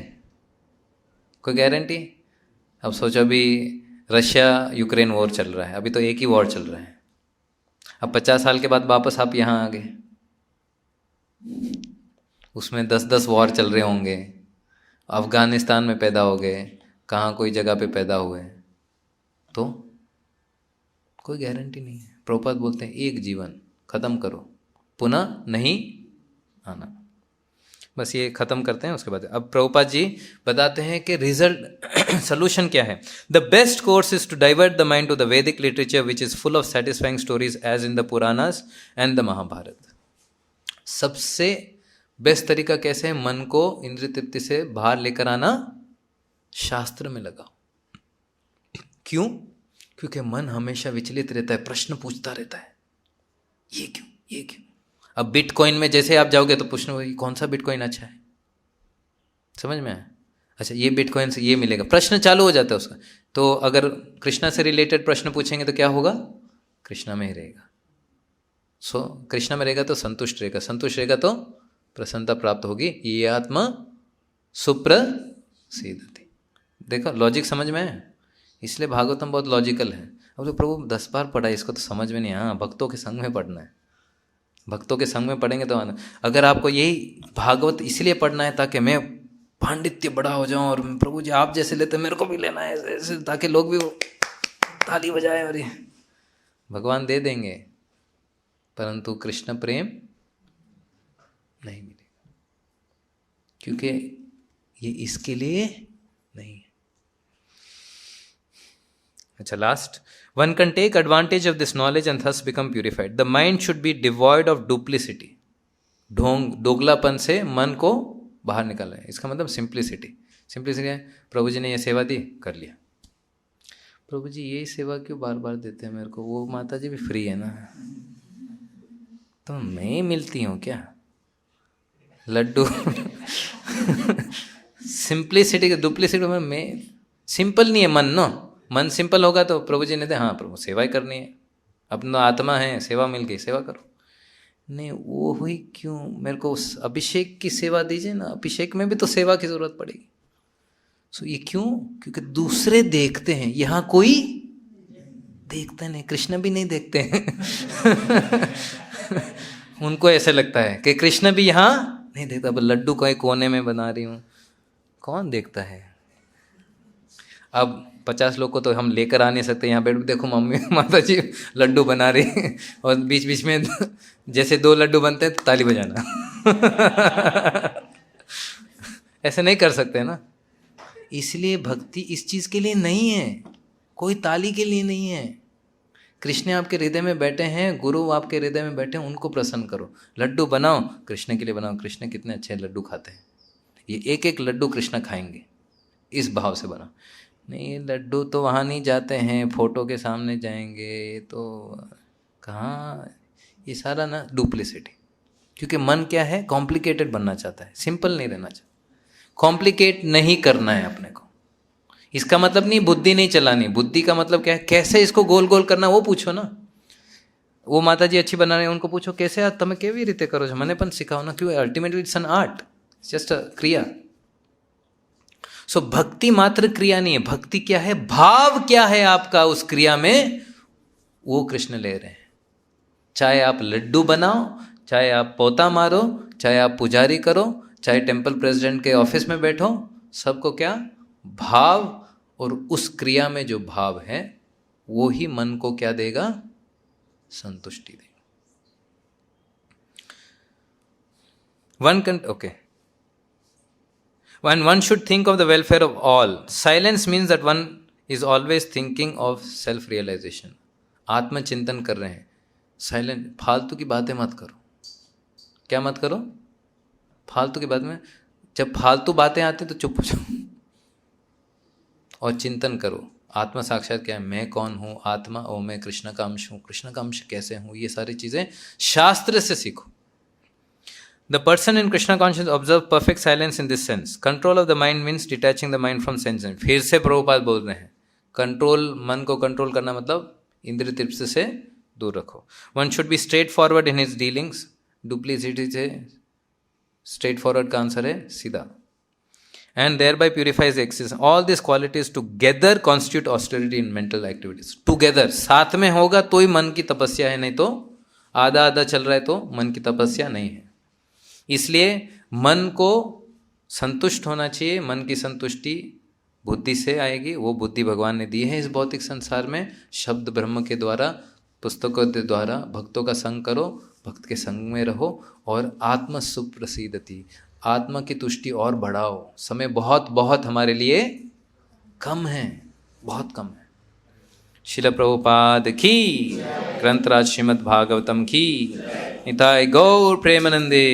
कोई गारंटी? अब सोचो, अभी रशिया यूक्रेन वॉर चल रहा है, अभी तो एक ही वॉर चल रहा है। अब 50 साल के बाद वापस आप यहाँ आ गए, उसमें 10-10 वॉर चल रहे होंगे। अफगानिस्तान में पैदा हो गए, कहाँ कोई जगह पे पैदा हुए, तो कोई गारंटी नहीं है। प्रभुपाद बोलते हैं एक जीवन खत्म करो, पुनः नहीं आना। बस ये खत्म करते हैं, उसके बाद अब प्रभुपाद जी बताते हैं कि रिजल्ट सोल्यूशन क्या है। The best course is to divert the mind to the Vedic literature which is full of satisfying stories as in the Puranas and the Mahabharata. सबसे बेस्ट तरीका कैसे है मन को इंद्रिय तृप्ति से बाहर लेकर आना? शास्त्र में लगाओ। क्यों? क्योंकि मन हमेशा विचलित रहता है, प्रश्न पूछता रहता है, ये क्यों, ये क्यों। अब बिटकॉइन में जैसे आप जाओगे तो पूछना होगा कौन सा बिटकॉइन अच्छा है, समझ में आया? अच्छा, ये बिटकॉइन से ये मिलेगा, प्रश्न चालू हो जाता है उसका। तो अगर कृष्णा से रिलेटेड प्रश्न पूछेंगे तो क्या होगा? कृष्णा में ही रहेगा। सो कृष्णा में रहेगा तो संतुष्ट रहेगा, संतुष्ट रहेगा तो प्रसन्नता प्राप्त होगी। ये आत्मा सुप्रसिद्धति। देखो लॉजिक समझ में है, इसलिए भागवतम बहुत लॉजिकल है। अब तो प्रभु 10 बार पढ़ा, इसको तो समझ में नहीं। हाँ, भक्तों के संग में पढ़ना है, भक्तों के संग में पढ़ेंगे तो आना। अगर आपको यही भागवत इसलिए पढ़ना है ताकि मैं पांडित्य बड़ा हो जाऊं और प्रभु जी आप जैसे लेते मेरे को भी लेना है ऐसे, ताकि लोग भी ताली बजाएं और ये भगवान दे देंगे, परंतु कृष्ण प्रेम नहीं मिलेगा, क्योंकि ये इसके लिए नहीं है। अच्छा, last, one can take advantage of this knowledge and thus become purified. The mind should be devoid of duplicity. ढोंग दोगलापन से मन को बाहर निकल रहे हैं। इसका मतलब सिंप्लिसिटी। सिंप्लिसिटी है, प्रभु जी ने ये सेवा दी, कर लिया। प्रभु जी ये सेवा क्यों बार बार देते हैं मेरे को, वो माता जी भी फ्री है ना, तो मैं मिलती हूँ क्या लड्डू। सिंप्लिसिटी के डुप्लिसिटी में मैं सिंपल नहीं है मन, नो मन सिंपल होगा तो प्रभु जी ने दे, हाँ प्रभु सेवा ही करनी है, अपना आत्मा है, सेवा मिल गई, सेवा करो। नहीं वो हुई क्यों, मेरे को उस अभिषेक की सेवा दीजिए ना, अभिषेक में भी तो सेवा की जरूरत पड़ेगी। सो ये क्यों, क्योंकि दूसरे देखते हैं, यहाँ कोई देखता नहीं, कृष्ण भी नहीं देखते हैं। उनको ऐसे लगता है कि कृष्ण भी यहाँ नहीं देखता, अब लड्डू को एक कोने में बना रही हूँ, कौन देखता है। अब 50 लोग को तो हम लेकर आ नहीं सकते, यहाँ बैठ देखो मम्मी माता जी लड्डू बना रही, और बीच बीच में जैसे 2 लड्डू बनते हैं तो ताली बजाना। ऐसे नहीं कर सकते ना। इसलिए भक्ति इस चीज के लिए नहीं है, कोई ताली के लिए नहीं है। कृष्ण आपके हृदय में बैठे हैं, गुरु आपके हृदय में बैठे हैं, उनको प्रसन्न करो। लड्डू बनाओ कृष्ण के लिए बनाओ, कृष्ण कितने अच्छे लड्डू खाते हैं, ये एक एक लड्डू कृष्ण खाएंगे, इस भाव से बनाओ। नहीं लड्डू तो वहाँ नहीं जाते हैं, फोटो के सामने जाएंगे तो कहाँ, ये सारा ना डुप्लिसिटी। क्योंकि मन क्या है, कॉम्प्लिकेटेड बनना चाहता है, सिंपल नहीं रहना चाहता। कॉम्प्लिकेट नहीं करना है अपने को। इसका मतलब नहीं बुद्धि नहीं चलानी, बुद्धि का मतलब क्या है, कैसे इसको गोल गोल करना वो पूछो ना। वो माता जी अच्छी बना रहे हैं, उनको पूछो कैसे તમે કેવી રીતે કરો છો, મને પણ सिखाओ ना। क्यों, ultimately it's an art, just a क्रिया। सो भक्ति मात्र क्रिया नहीं है, भक्ति क्या है, भाव क्या है आपका उस क्रिया में, वो कृष्ण ले रहे हैं। चाहे आप लड्डू बनाओ, चाहे आप पोता मारो, चाहे आप पुजारी करो, चाहे टेम्पल प्रेसिडेंट के ऑफिस में बैठो, सबको क्या भाव, और उस क्रिया में जो भाव है वो ही मन को क्या देगा, संतुष्टि देगा। One should think of the welfare of all. Silence means that one is always thinking of self-realization. आत्मचिंतन कर रहे हैं। साइलेंट, फालतू की बातें मत करो। क्या मत करो, फालतू की बात में, जब फालतू बातें आती तो चुप हो जाओ और चिंतन करो। आत्मा साक्षात क्या है, मैं कौन हूँ, आत्मा, ओ मैं कृष्ण का अंश हूँ, कृष्ण का अंश कैसे हूँ, ये सारी चीज़ें शास्त्र से सीखो। The person in Krishna consciousness observe perfect silence in this sense. Control of the mind means detaching the mind from sense. फिर से प्रभुपाद बोल रहे हैं, कंट्रोल, मन को कंट्रोल करना मतलब इंद्रिय तृप्ति से दूर रखो। One should be straightforward in his dealings. Duplicity से straightforward का आंसर है सीधा। And thereby purifies the excess. All these qualities together constitute austerity in mental activities. Together, साथ में होगा तो ही मन की तपस्या है, नहीं तो आधा आधा चल रहा है तो मन की तपस्या नहीं है। इसलिए मन को संतुष्ट होना चाहिए। मन की संतुष्टि बुद्धि से आएगी, वो बुद्धि भगवान ने दी है इस भौतिक संसार में, शब्द ब्रह्म के द्वारा, पुस्तकों के द्वारा। भक्तों का संग करो, भक्त के संग में रहो, और आत्म सुप्रसिद्धति, आत्मा की तुष्टि और बढ़ाओ। समय बहुत बहुत हमारे लिए कम है, बहुत कम है। शिल प्रभुपाद की, ग्रंथराज श्रीमद् भागवतम की, निताय गौर प्रेमानंदे।